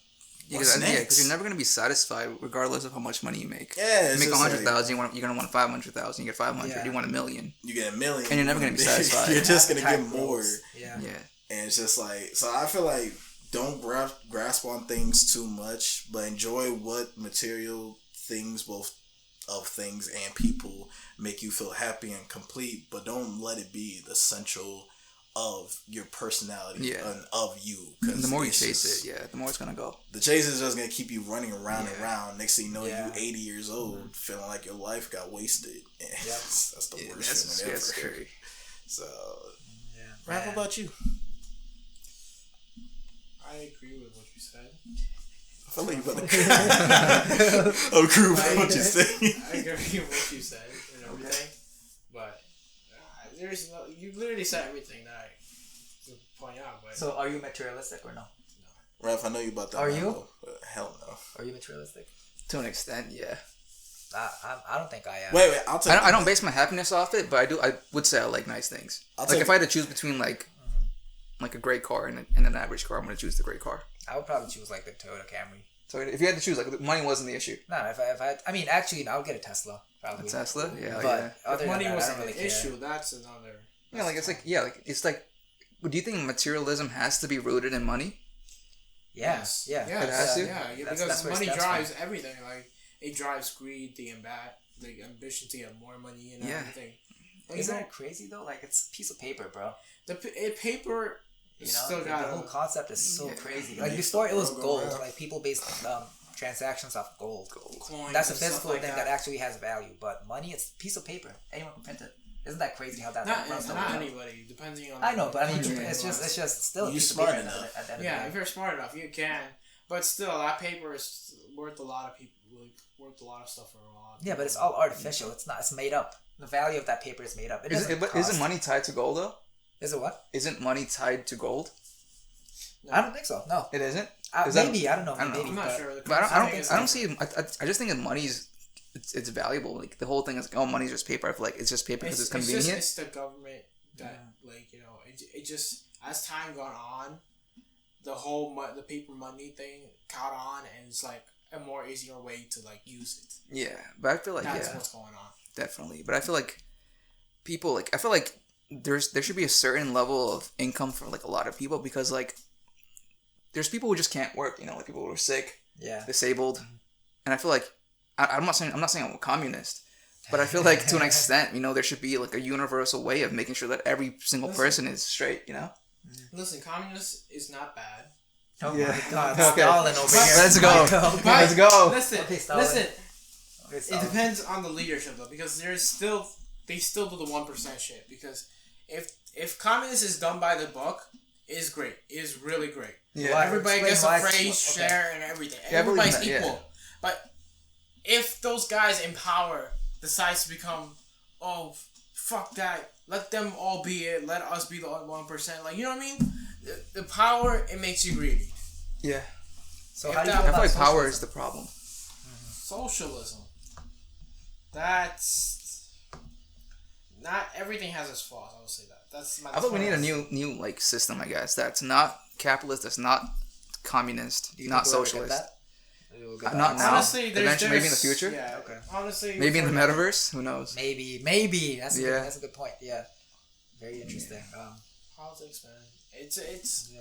Because you're never gonna be satisfied regardless of how much money you make. Yeah, you make 100,000, you're gonna want 500,000. You get 500, you want 1 million. You get 1 million, and you're never gonna be satisfied. You're just gonna get more. Yeah. And it's just like, so I feel like don't grasp on things too much, but enjoy what material things, both of things and people, make you feel happy and complete. But don't let it be the central of your personality and of you. Cause the more you chase it, the more it's gonna go. The chase is just gonna keep you running around and around. Next thing you know, you 80 years old, feeling like your life got wasted. That's the worst feeling ever. Scary. So, Raf, how about you? I agree with what you said. I feel like you about to agree with what you said. I agree with what you said and everything, but there's no. You literally said everything that I could point out. But so, are you materialistic or no? No. Raf, I know you about that. Are you? Hell no. Are you materialistic? To an extent, yeah. I don't think I am. Wait. I don't base my happiness off it, but I would say I like nice things. If I had to choose between like a great car and an average car, I'm gonna choose the great car. I would probably choose like the Toyota Camry. So if you had to choose, like money wasn't the issue. No, if I I mean, actually, I would get a Tesla. Probably. A Tesla, But other if money than that, wasn't I don't really an care. issue, that's another. It's like. Do you think materialism has to be rooted in money? Yes. Yeah. Yeah. It has to? Yeah. Because that's money where it stems drives everything. Like it drives greed, the ambition to get more money and everything. Isn't that crazy though? Like it's a piece of paper, bro. The paper. Still the whole concept is so crazy. Like before, it was gold. Like people based transactions off gold. Coins. That's a physical thing that actually has value. But money, it's a piece of paper. Anyone can print it. Isn't that crazy how that runs the not world? anybody, depending on. I know, but I mean, it's just still a piece of paper. At the end of the day. If you're smart enough, you can. But still, that paper is worth a lot of people. Worth a lot of stuff for a lot. Yeah, but it's all artificial. It's not. It's made up. The value of that paper is made up. Isn't money tied to gold though? Is it what? Isn't money tied to gold? No. I don't think so. No. It isn't? Maybe. I don't know. Maybe. I'm not sure. But I don't see. I just think that money's it's valuable. Like the whole thing is money's just paper. I feel like it's just paper because it's convenient. It's the government that it just as time gone on, the paper money thing caught on, and it's like a more easier way to like use it. Yeah, but I feel like that's what's going on. Definitely, but I feel like people there should be a certain level of income for like a lot of people because like there's people who just can't work, like people who are sick, disabled, and I feel like I'm not saying I'm a communist, but I feel like to an extent, there should be like a universal way of making sure that every single person is straight, Listen, communist is not bad. Oh my God, Stalin over here. Let's go. Let's go. Listen. It depends on the leadership though, because they still do the 1% shit. Because if communist is done by the book, is great. Is really great. Yeah. Everybody gets a phrase, share, and everything. Everybody's equal. Yeah. But if those guys in power decides to become, fuck that, let them all be it, let us be the 1%. Like, you know what I mean? The power, it makes you greedy. Yeah. So I feel like power is the problem. Socialism. That's not everything has its flaws. I would say that. I thought we need a new like system. I guess that's not capitalist. That's not communist. Not socialist. Not now. Honestly, eventually, maybe in the future. Yeah. Okay. Honestly, maybe in the metaverse. Who knows? Maybe. That's a good point. Yeah. Very interesting. Politics, man. It's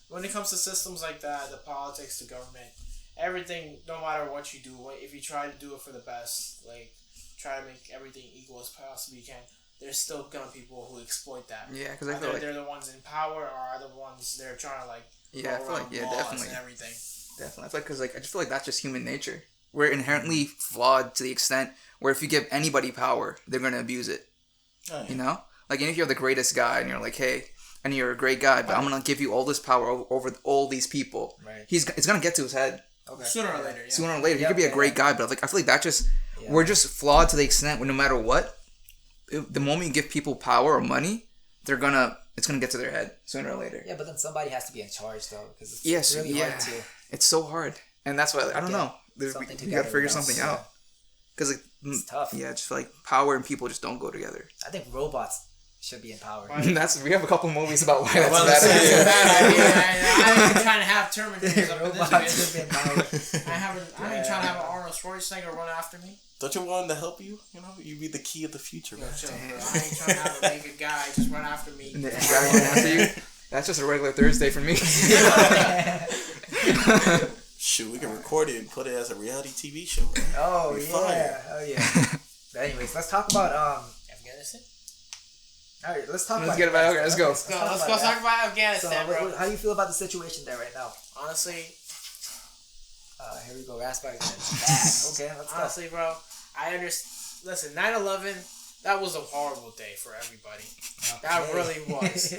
when it comes to systems like that, the politics, the government, everything. No matter what you do, if you try to do it for the best, like try to make everything equal as possibly you can, there's still gonna be people who exploit that. Yeah, because I feel like they're the ones in power, or are the ones they're trying to like. Yeah, I feel like definitely. And everything. Definitely, I feel like because I just feel like that's just human nature. We're inherently flawed to the extent where if you give anybody power, they're gonna abuse it. Oh, yeah. Like if you're the greatest guy and you're like, hey, and you're a great guy, but I'm gonna give you all this power over all these people. Right. It's gonna get to his head. Okay. Sooner or later. Yeah. Sooner or later, he could be a great guy, but like I feel like that just we're just flawed to the extent where no matter what, the moment you give people power or money, it's gonna get to their head sooner or later. Yeah, but then somebody has to be in charge though, because it's really hard to. It's so hard, and that's why I don't know. We gotta figure something out because it's tough. Yeah, just like power and people just don't go together. I think robots should be in power. We have a couple movies about why that's Well, a bad idea. I ain't trying to have Terminators up in this Robots bitch. should be in power. I ain't trying to have an Arnold Schwarzenegger run after me. Don't you want him to help you? You know, you be the key of the future, man. Chill, bro. I ain't trying to have a naked guy just run after me. And the guy running after you. That's just a regular Thursday for me. Shoot, we can record it and put it as a reality TV show. Man. Oh yeah, oh yeah. But anyways, let's talk about Afghanistan. All right, let's talk. Let's get about. Okay, let's go. Let's go talk about Afghanistan, bro. How do you feel about the situation there right now? Honestly, here we go. Raspberry bad. Okay, let's go. honestly, bro, I understand. Listen, 9/11. That was a horrible day for everybody. Okay. That really was.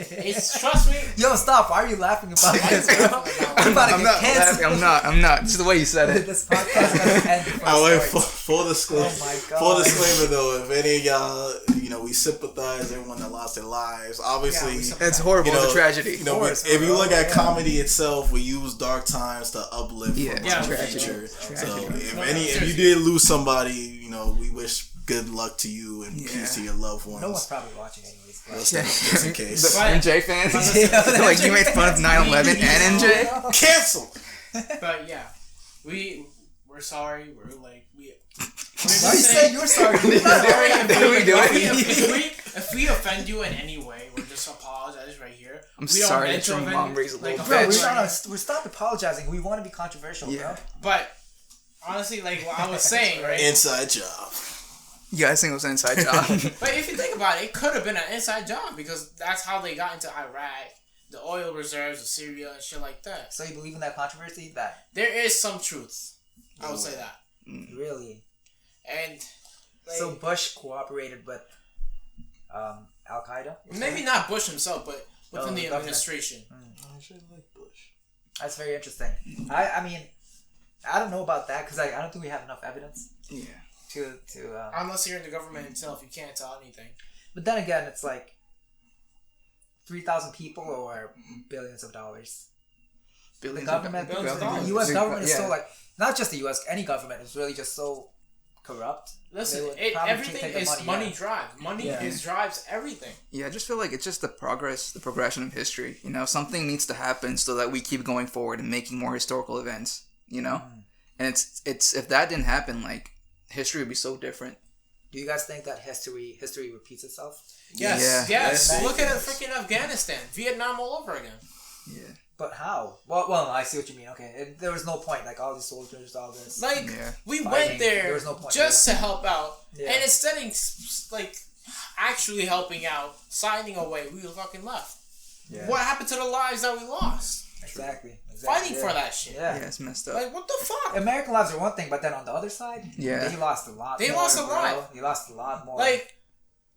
Trust me. Yo, stop! Why are you laughing about this, bro? I'm about to get canceled. I'm not. Just the way you said it. This podcast is gonna end before Wait, it starts. full disclaimer. Oh my God. Full disclaimer though, if any of y'all, we sympathize everyone that lost their lives. Obviously, It's horrible. It's a tragedy. If you look at comedy itself, we use dark times to uplift Yeah, from the tragedy. future. So Tragedy. if you did lose somebody, we wish good luck to you and peace to your loved ones. No one's probably watching anyways. But Just in case. The MJ fans. Like you made fun of 9/11 and MJ. Cancel. But yeah, we're sorry. We're like we. Why you say you're sorry? Did we do it? If we offend you in any way, we're just apologize right here. I'm sorry that your mom raised a little Bro, bitch. we're stop apologizing. We want to be controversial, bro. But honestly, like what I was saying, right? Inside job. Yeah, I think it was an inside job. But if you think about it, it could have been an inside job because that's how they got into Iraq, the oil reserves of Syria and shit like that. So you believe in that controversy? That There is some truth. I would say that. really. And So Bush cooperated with Al Qaeda. maybe not Bush himself, but within the government. administration. I should like Bush. That's very interesting. I mean, I don't know about that because I don't think we have enough evidence Yeah. to Unless you're in the government itself, you can't tell anything. But then again, it's like 3,000 people or billions of dollars. The government, the U.S. government is so like, not just the U.S., any government is really just so corrupt. Listen, They would probably everything take the is money drives. Money drives everything. Yeah, I just feel like it's just the progression of history. Something needs to happen so that we keep going forward and making more historical events. And it's if that didn't happen, like history would be so different. Do you guys think that history repeats itself? Yes. Yeah. Yes. Look at freaking Afghanistan, Vietnam all over again. Yeah. But how? Well, I see what you mean. Okay, there was no point. Like all these soldiers, all this. Like we Fighting. went there There was no point, just to help out, Yeah. and instead of like actually helping out, signing away, we fucking left. Yeah. What happened to the lives that we lost? Exactly. Fighting for that shit. Yeah. Yeah, it's messed up. Like what the fuck? American lives are one thing, but then on the other side, Yeah. they lost a lot. They more, lost a bro. lot. They lost a lot more. Like,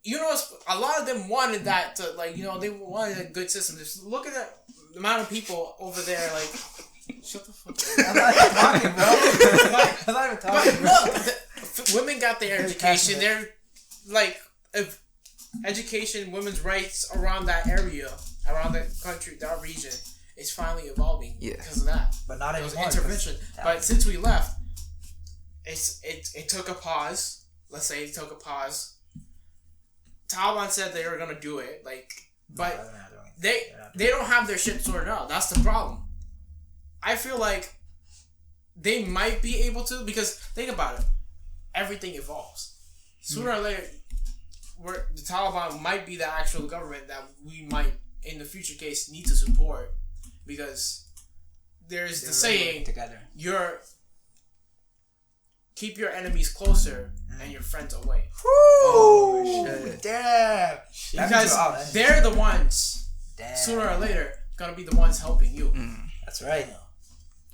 a lot of them wanted that to, like, they wanted a good system. Just look at the amount of people over there, like, shut the fuck up. I'm not even talking, bro. But, I'm not even but talking, bro. look, women got their education. They're, like, if education, women's rights around that area, around that country, that region, is finally evolving because of that. But not It was anymore. intervention. But since we left, it took a pause. Let's say it took a pause. Taliban said they were gonna do it, but they don't have their shit sorted out. That's the problem. I feel like they might be able to, because think about it, everything evolves. Sooner or later, the Taliban might be the actual government that we might, in the future case, need to support, because there's the saying, keep your enemies closer and your friends away. Oh shit! Damn. Because they're the ones, sooner or later, gonna be the ones helping you. That's right.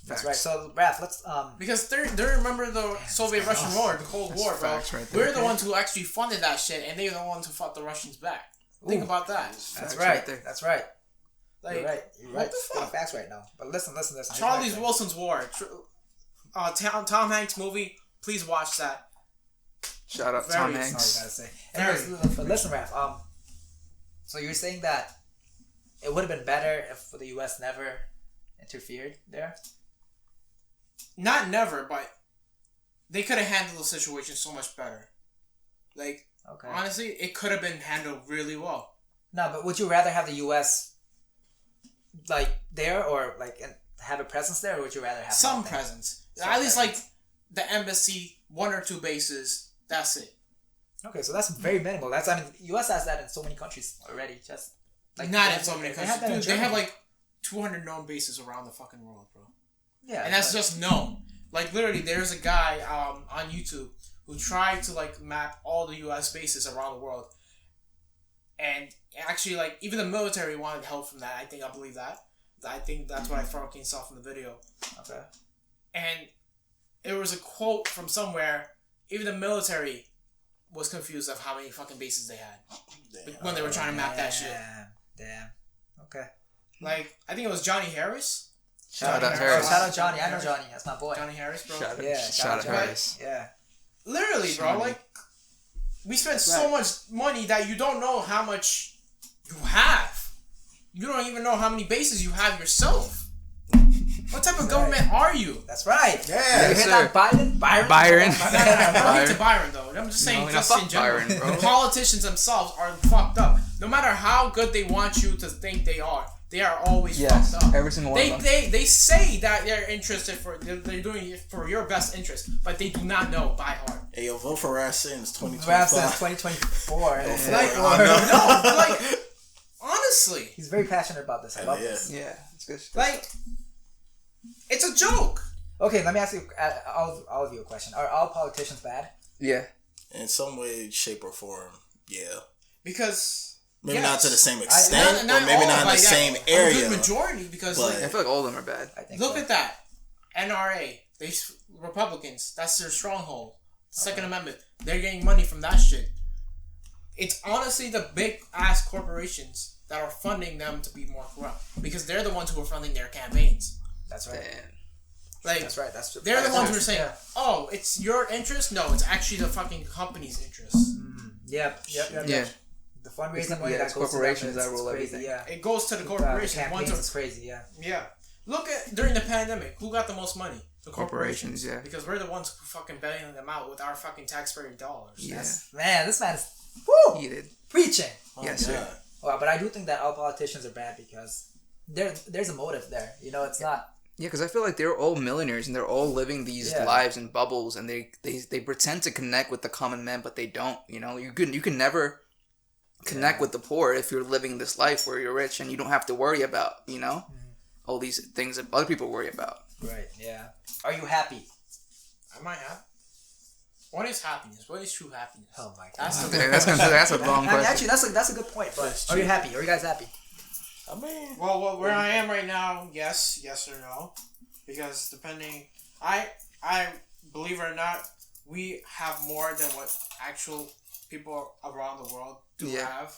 That's right. So, Raf, let's Because they remember the Soviet-Russian War, the Cold War, bro. Right, We're the ones who actually funded that shit, and they're the ones who fought the Russians back. Think about that. That's right. That's right. Like, You're right. You're what right. the Spitting fuck? facts right now. But listen. Charles Wilson's War. Tom Hanks movie. Please watch that. Shout out Very Tom sorry, Hanks. Gotta say. Anyways, listen, Raf. So you're saying that it would have been better if the U.S. never interfered there? Not never, but they could have handled the situation so much better. Like, Okay. honestly, it could have been handled really well. No, but would you rather have the U.S. like there or like have a presence there, or would you rather have Some nothing? presence. Some At least, presence. like, the embassy, 1 or 2 bases, that's it. Okay, so that's very minimal. That's U.S. has that in so many countries already. Just like Not in so many they have countries. that in Dude, they have, Germany. like, 200 known bases around the fucking world, bro. Yeah, And that's but- just known. Like, literally, there's a guy on YouTube who tried to, like, map all the U.S. bases around the world. And actually, like, even the military wanted help from that. I believe that. I think that's what I fucking saw from the video. Okay. And there was a quote from somewhere, even the military was confused of how many fucking bases they had. When they were trying to map that shit. Damn. Okay. Like, I think it was Johnny Harris. Shout out Oh, Harris. shout out Johnny. I know Johnny. That's my boy. Johnny Harris, bro. Shout out Johnny. Harris. Yeah. Literally, bro. Johnny. Like, we spent That's so right. much money that you don't know how much you have. You don't even know how many bases you have yourself. What type of government are you? That's right. Yeah. You Yes, hear sir. that, Biden? Byron. No hate to Byron, though. I'm just saying, No, just fuck in general. Byron, bro. The politicians themselves are fucked up. No matter how good they want you to think they are always Yes, fucked up. every single one of them. They say that they're interested they're doing it for your best interest, but they do not know by heart. Hey, yo, vote for Raf since 2025. Raf since 2024. Like, no, like, honestly, He's very passionate about this. I love Yeah. this. Yeah, it's good. like, it's a joke. Okay, let me ask you, all of you a question. Are all politicians bad? Yeah. In some way, shape, or form, yeah. Because Maybe yes. not to the same extent, Not or maybe all, not in the but same A area. good majority, because But- like, I feel like all of them are bad. I think look so. at that. NRA, Republicans, that's their stronghold. Second Amendment, they're getting money from that shit. It's honestly the big ass corporations that are funding them to be more corrupt, because they're the ones who are funding their campaigns. That's right. Damn. Like, That's right. That's they're the that's ones true. who are saying, Yeah. "Oh, it's your interest." No, it's actually the fucking company's interest. Yep. Yeah. The fundraising It's- money yeah, that it's goes corporations to them, that it's rule crazy, everything. Yeah. It goes to the The corporations. campaigns Ones is crazy. Yeah. yeah. Look at during the pandemic, who got the most money? The Corporations, yeah. Because we're the ones who fucking bailing them out with our fucking taxpayer dollars. Yeah. Man, this man is woo, He did. preaching. Oh, Yes, sir. God. Well, but I do think that all politicians are bad because there's a motive there. You know, it's not. Yeah, because I feel like they're all millionaires and they're all living these Yeah. lives in bubbles, and they pretend to connect with the common man, but they don't. You know, you can never connect with the poor if you're living this life where you're rich and you don't have to worry about all these things that other people worry about. Right. Yeah. Are you happy? Am I happy? What is happiness? What is true happiness? Oh my god. That's the That's a long question. Actually, that's a good point. But are you happy? Are you guys happy? I mean, well, where I am right now, yes or no, because depending, I believe it or not, we have more than what actual people around the world do Yeah. have.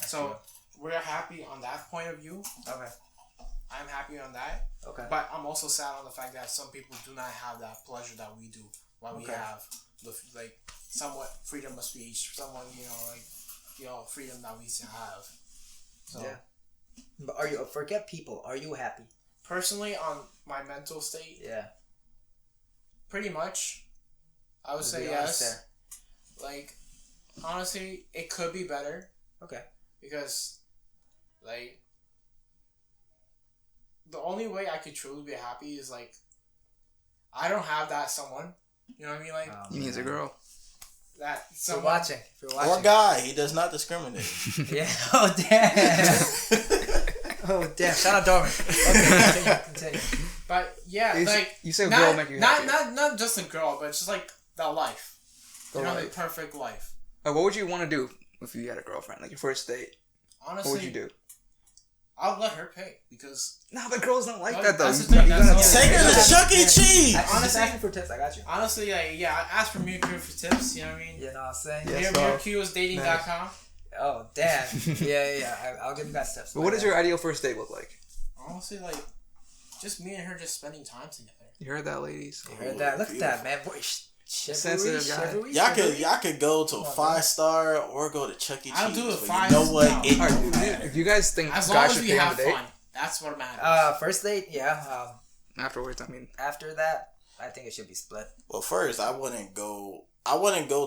So we're happy on that point of view. Okay. I'm happy on that. Okay. But I'm also sad on the fact that some people do not have that pleasure that we do. While we Okay. have the like somewhat freedom of speech, someone freedom that we have. So Yeah. But are you forget people? Are you happy? personally, on my mental state, Yeah. pretty much, I would To say be honest yes. Like, honestly, it could be better Okay. because, like, the only way I could truly be happy is like, I don't have that someone. You know what I mean? Like He needs a girl. that If you're someone. watching. If you're watching. or guy, he does not discriminate. Yeah. Oh damn. Oh damn. Shout out Darwin. Okay. Continue. But yeah, like You say not, girl make you happy. not just a girl, but just like the life. The You know, life. the perfect life. What would you want to do if you had a girlfriend? Like your first date? Honestly, What would you do? I'll let her pay because No, but girls don't like Well, that though. that's You the thing, gotta- that's the Take her to Yeah. Chuck E. Cheese. I'm just Honestly- asking for tips. I got you. honestly, like ask for me for tips. You know what I mean? You know what I'm saying? Yeah. Yes, MirQsdating.com. Oh damn. Yeah. I'll give you guys tips. But what does your ideal first date look like? Honestly, just me and her just spending time together. You heard that, ladies? You heard that? Look at that, man. Boy, sensitive guy. Y'all could go to a 5-star or go to Chuck E. Cheese. I'll do it but 5 you know what? stars. It Alright, don't dude, matter. if you guys think As long guys as should we pay on have the date, fun. That's what matters. First date, yeah. afterwards, I mean, After that, I think it should be split. Well, first, I wouldn't go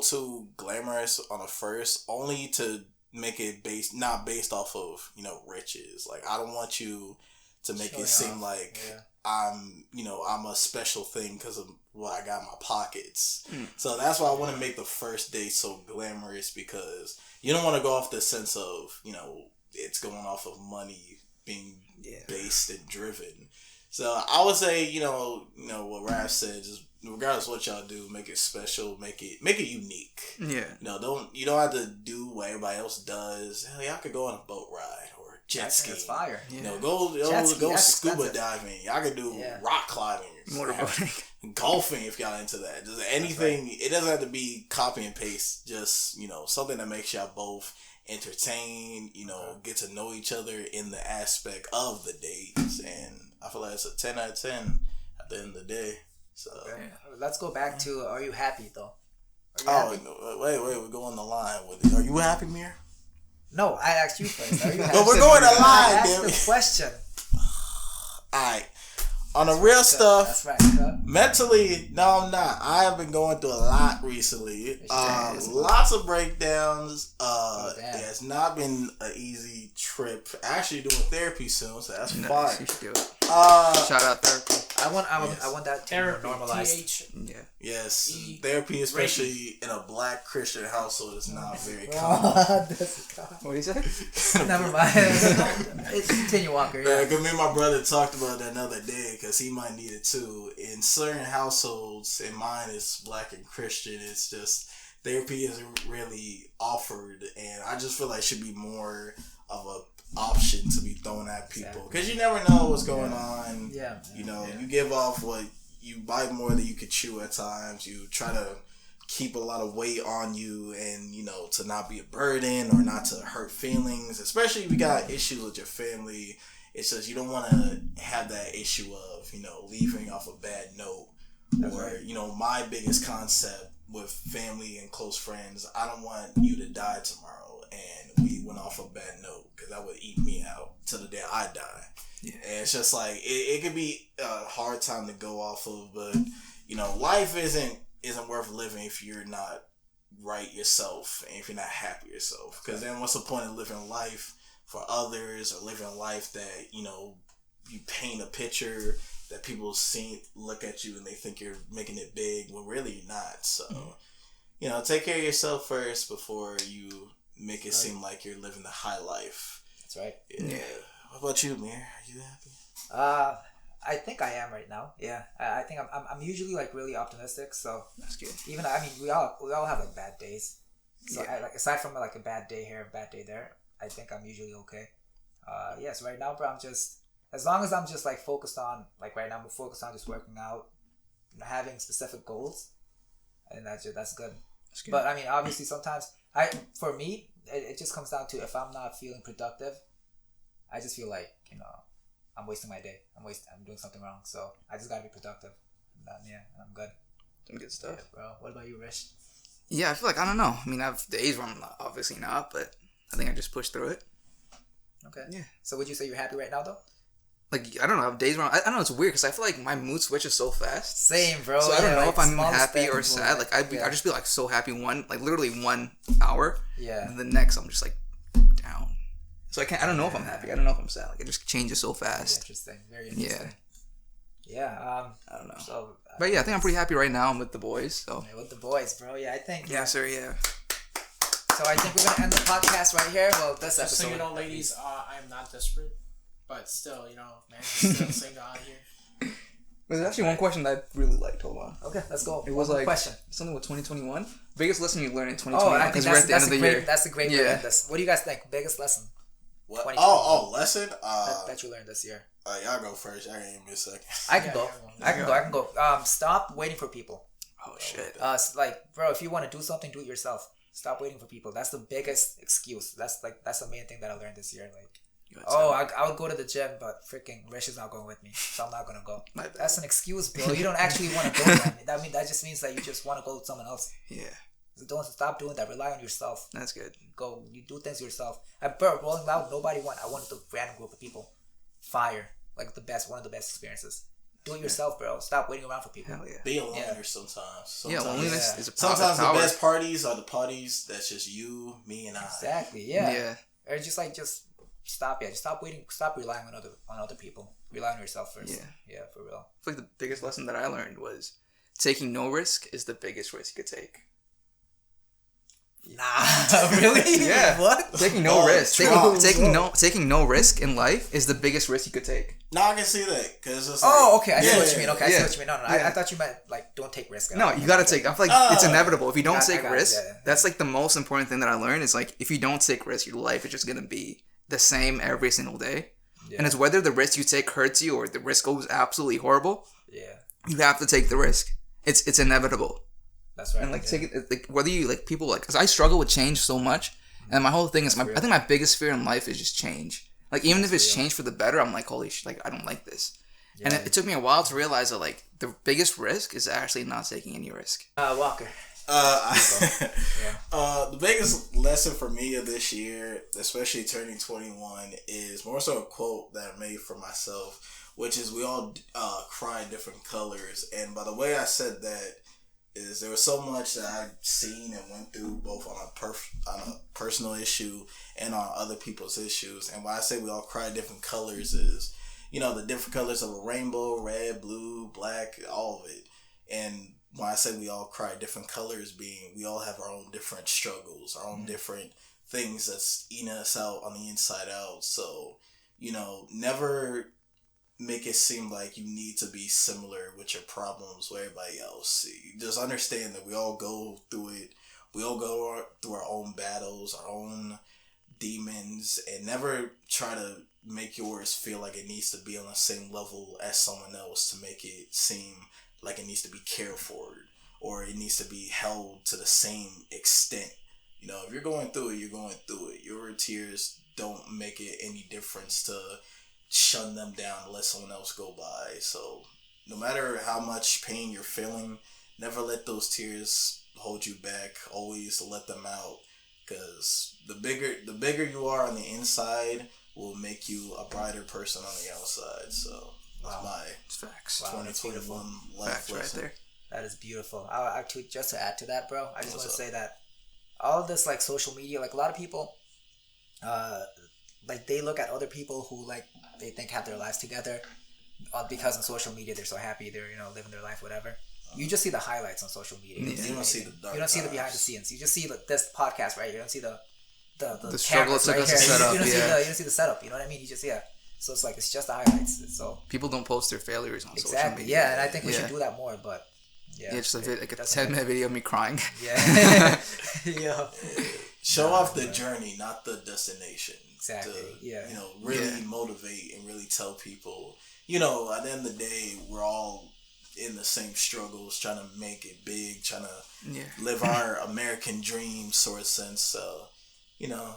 too glamorous on a first, only to make it not based off of, riches. Like, I don't want you to make it seem like I'm a special thing because of what I got in my pockets. So that's why I want to make the first date so glamorous, because you don't want to go off the sense of, it's going off of money being based and driven. So I would say, what Raf said, just regardless of what y'all do, make it special, make it unique. yeah. You don't have to do what everybody else does. Hell, y'all could go on a boat ride or jet skiing. That's fire. Yeah. Go that's scuba expensive. diving. Y'all could do rock climbing, Motorboating. golfing if y'all into that. Just anything. It doesn't have to be copy and paste. Just something that makes y'all both entertain. Get to know each other in the aspect of the dates, and I feel like it's a 10 out of 10 at the end of the day. So Let's go back to, are you happy though? wait, we're going the line with it. Are you happy, Mir? No, I asked you first. Are you happy? But we're going to I line, asked damn the it. question. Alright. On the real stuff, That's right. mentally, no, I'm not. I have been going through a lot recently. Lots of breakdowns. It has not been an easy trip. Actually doing therapy soon, so that's fine. You should do it. Shout out therapy. I want that to be more Therapy. normalized. Yeah. Yes, E- therapy, especially in a Black Christian household, is not very common. What do you say? Never mind. Continue, Walker. Yeah, Yeah. because me and my brother talked about that another day, because he might need it too. In certain households, and mine is Black and Christian, it's just therapy isn't really offered, and I just feel like it should be more of a option to be thrown at people, because you never know what's going on. Yeah. You give off what you bite more than you could chew at times. You try to keep a lot of weight on you, and to not be a burden or not to hurt feelings, especially if you got issues with your family. It's just you don't want to have that issue of leaving off a bad note. That's or right. My biggest concept with family and close friends, I don't want you to die tomorrow and we went off a bad note, because that would eat me out to the day I die. Yeah. And it's just like it could be a hard time to go off of, but life isn't worth living if you're not right yourself and if you're not happy yourself. Because then what's the point of living life for others, or living a life that you paint a picture that people look at you and they think you're making it big when really you're not. So take care of yourself first before you make it seem like you're living the high life. That's right. Yeah. What about you, Mir? Are you happy? I think I am right now. Yeah. I think I'm usually like really optimistic. So That's good. even we all have like bad days. So aside from like a bad day here, a bad day there, I think I'm usually okay. Yes, right now, bro, as long as I'm just like focused on, like right now I'm focused on just working out, having specific goals, and that's good. That's good. But I mean, obviously sometimes for me, it just comes down to, if I'm not feeling productive, I just feel like, I'm wasting my day. I'm doing something wrong. So I just gotta be productive. And I'm good. Some good stuff. Yeah, bro. What about you, Rich? Yeah, I feel like, I don't know. I mean, I have days where I'm obviously not, but I think I just push through it. Okay. Yeah. So would you say you're happy right now, though? Like, I don't know, I have days where I don't know, it's weird, because I feel like my mood switches so fast. Same, bro. So I don't know like if I'm small happy step or and sad. move. Like, I'd just be like so happy literally 1 hour. Yeah. And the next, I'm just like down. So I don't know if I'm happy. I don't know if I'm sad. Like, it just changes so fast. Interesting. Very interesting. Yeah. I don't know. So, But yeah, I think I'm pretty happy right now. I'm with the boys, so. with the boys, bro. Yeah, I think. Yeah, sir, yeah. So I think we're gonna end the podcast right here. Well, this Just episode. so ladies, I'm not desperate, but still, man, still single out here. There's actually one question that I really liked. Hold on. Okay, let's go. It was One like question. something with 2021. Biggest lesson you learned in 2021. Oh, I think because we're at the end of the year. That's a great way to end this. What do you guys think? Biggest lesson What? 2020. Lesson? that you learned this year. Y'all go first. Y'all can give me a second. I can Yeah, go. yeah, I can go. Stop waiting for people. Oh shit. Like, bro, if you want to do something, do it yourself. Stop waiting for people. That's the biggest excuse. That's the main thing that I learned this year. Like, But, Oh, I would go to the gym, but freaking Rish is not going with me, so I'm not gonna go. That's an excuse, bro. You don't actually want to go. That just means that you just want to go with someone else. Yeah. So don't stop doing that. Rely on yourself. That's good. Go. You do things yourself. Bro, Rolling Loud, nobody won. I wanted the random group of people. Fire. Like one of the best experiences. Do it yourself, bro. Stop waiting around for people. Hell yeah. Be a loner sometimes. Loneliness is a sometimes power. the best parties are the parties that's just you, me, and I. Exactly. Yeah. Or just stop. Yeah. Just stop waiting. Stop relying on other people. Rely on yourself first. Yeah. Yeah, for real. I feel like the biggest lesson that I learned was taking no risk is the biggest risk you could take. Nah, really? Yeah. What? Taking no risk. Taking no risk in life is the biggest risk you could take. No, I can see that because it's okay. I see what you mean. Okay, I see what you mean. No. I thought you meant like don't take risk. No, you gotta take. I feel like it's inevitable. If you don't take risk, that's like the most important thing that I learned is like if you don't take risk, your life is just gonna be the same every single day. Yeah. And it's whether the risk you take hurts you or the risk goes absolutely horrible. Yeah. You have to take the risk. It's inevitable. That's right. And take it, like whether you like people like because I struggle with change so much, and my whole thing is I think my biggest fear in life is just change. Like even if it's change for the better, I'm like holy shit, like I don't like this. Yeah. And it took me a while to realize that like the biggest risk is actually not taking any risk. Walker. The biggest lesson for me of this year, especially turning 21, is more so a quote that I made for myself, which is we all cry different colors. And by the way I said that is there was so much that I've seen and went through both on a personal issue and on other people's issues. And why I say we all cry different colors is, the different colors of a rainbow, red, blue, black, all of it. And when I say we all cry different colors being we all have our own different struggles, our own different things that's eating us out on the inside out. So, never make it seem like you need to be similar with your problems with everybody else. You just understand that we all go through it. We all go through our own battles, our own demons, and never try to make yours feel like it needs to be on the same level as someone else to make it seem like it needs to be cared for or it needs to be held to the same extent. If you're going through it, you're going through it. Your tears don't make it any difference to shun them down and let someone else go by. So no matter how much pain you're feeling, never let those tears hold you back. Always let them out, because the bigger you are on the inside will make you a brighter person on the outside. So that's my facts. 2021 life facts lesson. Right there. That is beautiful. I tweet just to add to that, bro. I just want to say that all of this like social media, like a lot of people, like they look at other people who like they think have their lives together because on social media they're so happy, they're living their life, whatever. You just see the highlights on social media. You don't see the dark. You don't see the behind the scenes. You just see this podcast, right? You don't see the struggle it took right us to set up. You don't see the setup. You know what I mean? You just So it's like it's just the highlights. So people don't post their failures on social media. Yeah, and I think we should do that more. But just a 10-minute video of me crying. Yeah. Show off the journey, not the destination. Exactly. To, really motivate and really tell people, at the end of the day, we're all in the same struggles, trying to make it big, trying to live our American dream sort of sense. So,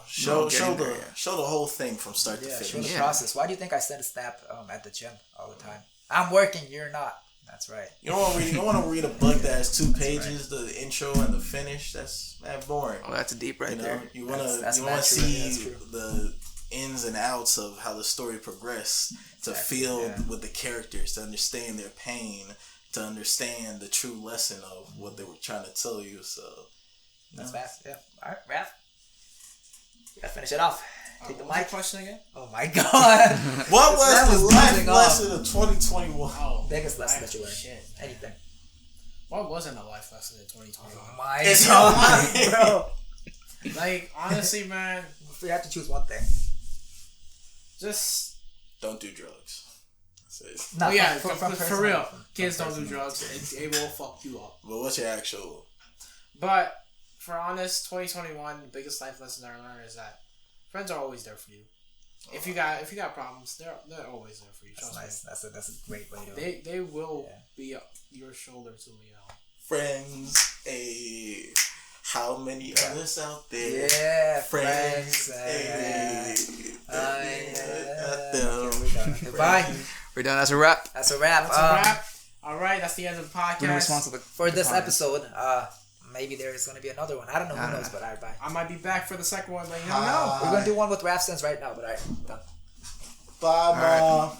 show the whole thing from start to finish. Show the process. Why do you think I send a snap at the gym all the time? I'm working, you're not. That's right. You don't want to read a book that has 2 pages, the intro and the finish. That's boring. Oh, that's deep there. You want to see the ins and outs of how the story progressed, to feel with the characters, to understand their pain, to understand the true lesson of what they were trying to tell you. So that's fast. Yeah. All right, Raf. You gotta finish it off. Take the mic. Question again? Oh my god. What was the life lesson of 2021? Oh, biggest lesson that you learned. Shit. Anything. What wasn't a life lesson in 2021? Oh my god, bro. Like, honestly, man. If we have to choose one thing. Just don't do drugs. No, for real. Kids don't do drugs. It will fuck you up. But what's your actual? But for honest, 2021, the biggest life lesson I learned is that friends are always there for you. If you got problems, they're always there for you. That's nice. Me. That's a great way to. They will be your shoulder to lean on. Friends, how many others out there? Yeah, friends. Goodbye. We're done. That's a wrap. That's a wrap. That's a wrap. All right, that's the end of the podcast. We're responsible for this episode. Maybe there's gonna be another one. I don't know. Who knows? But alright, bye. I might be back for the second one, but you don't know. We're gonna do one with Raf Sense right now. But alright, done. Bye, Mom.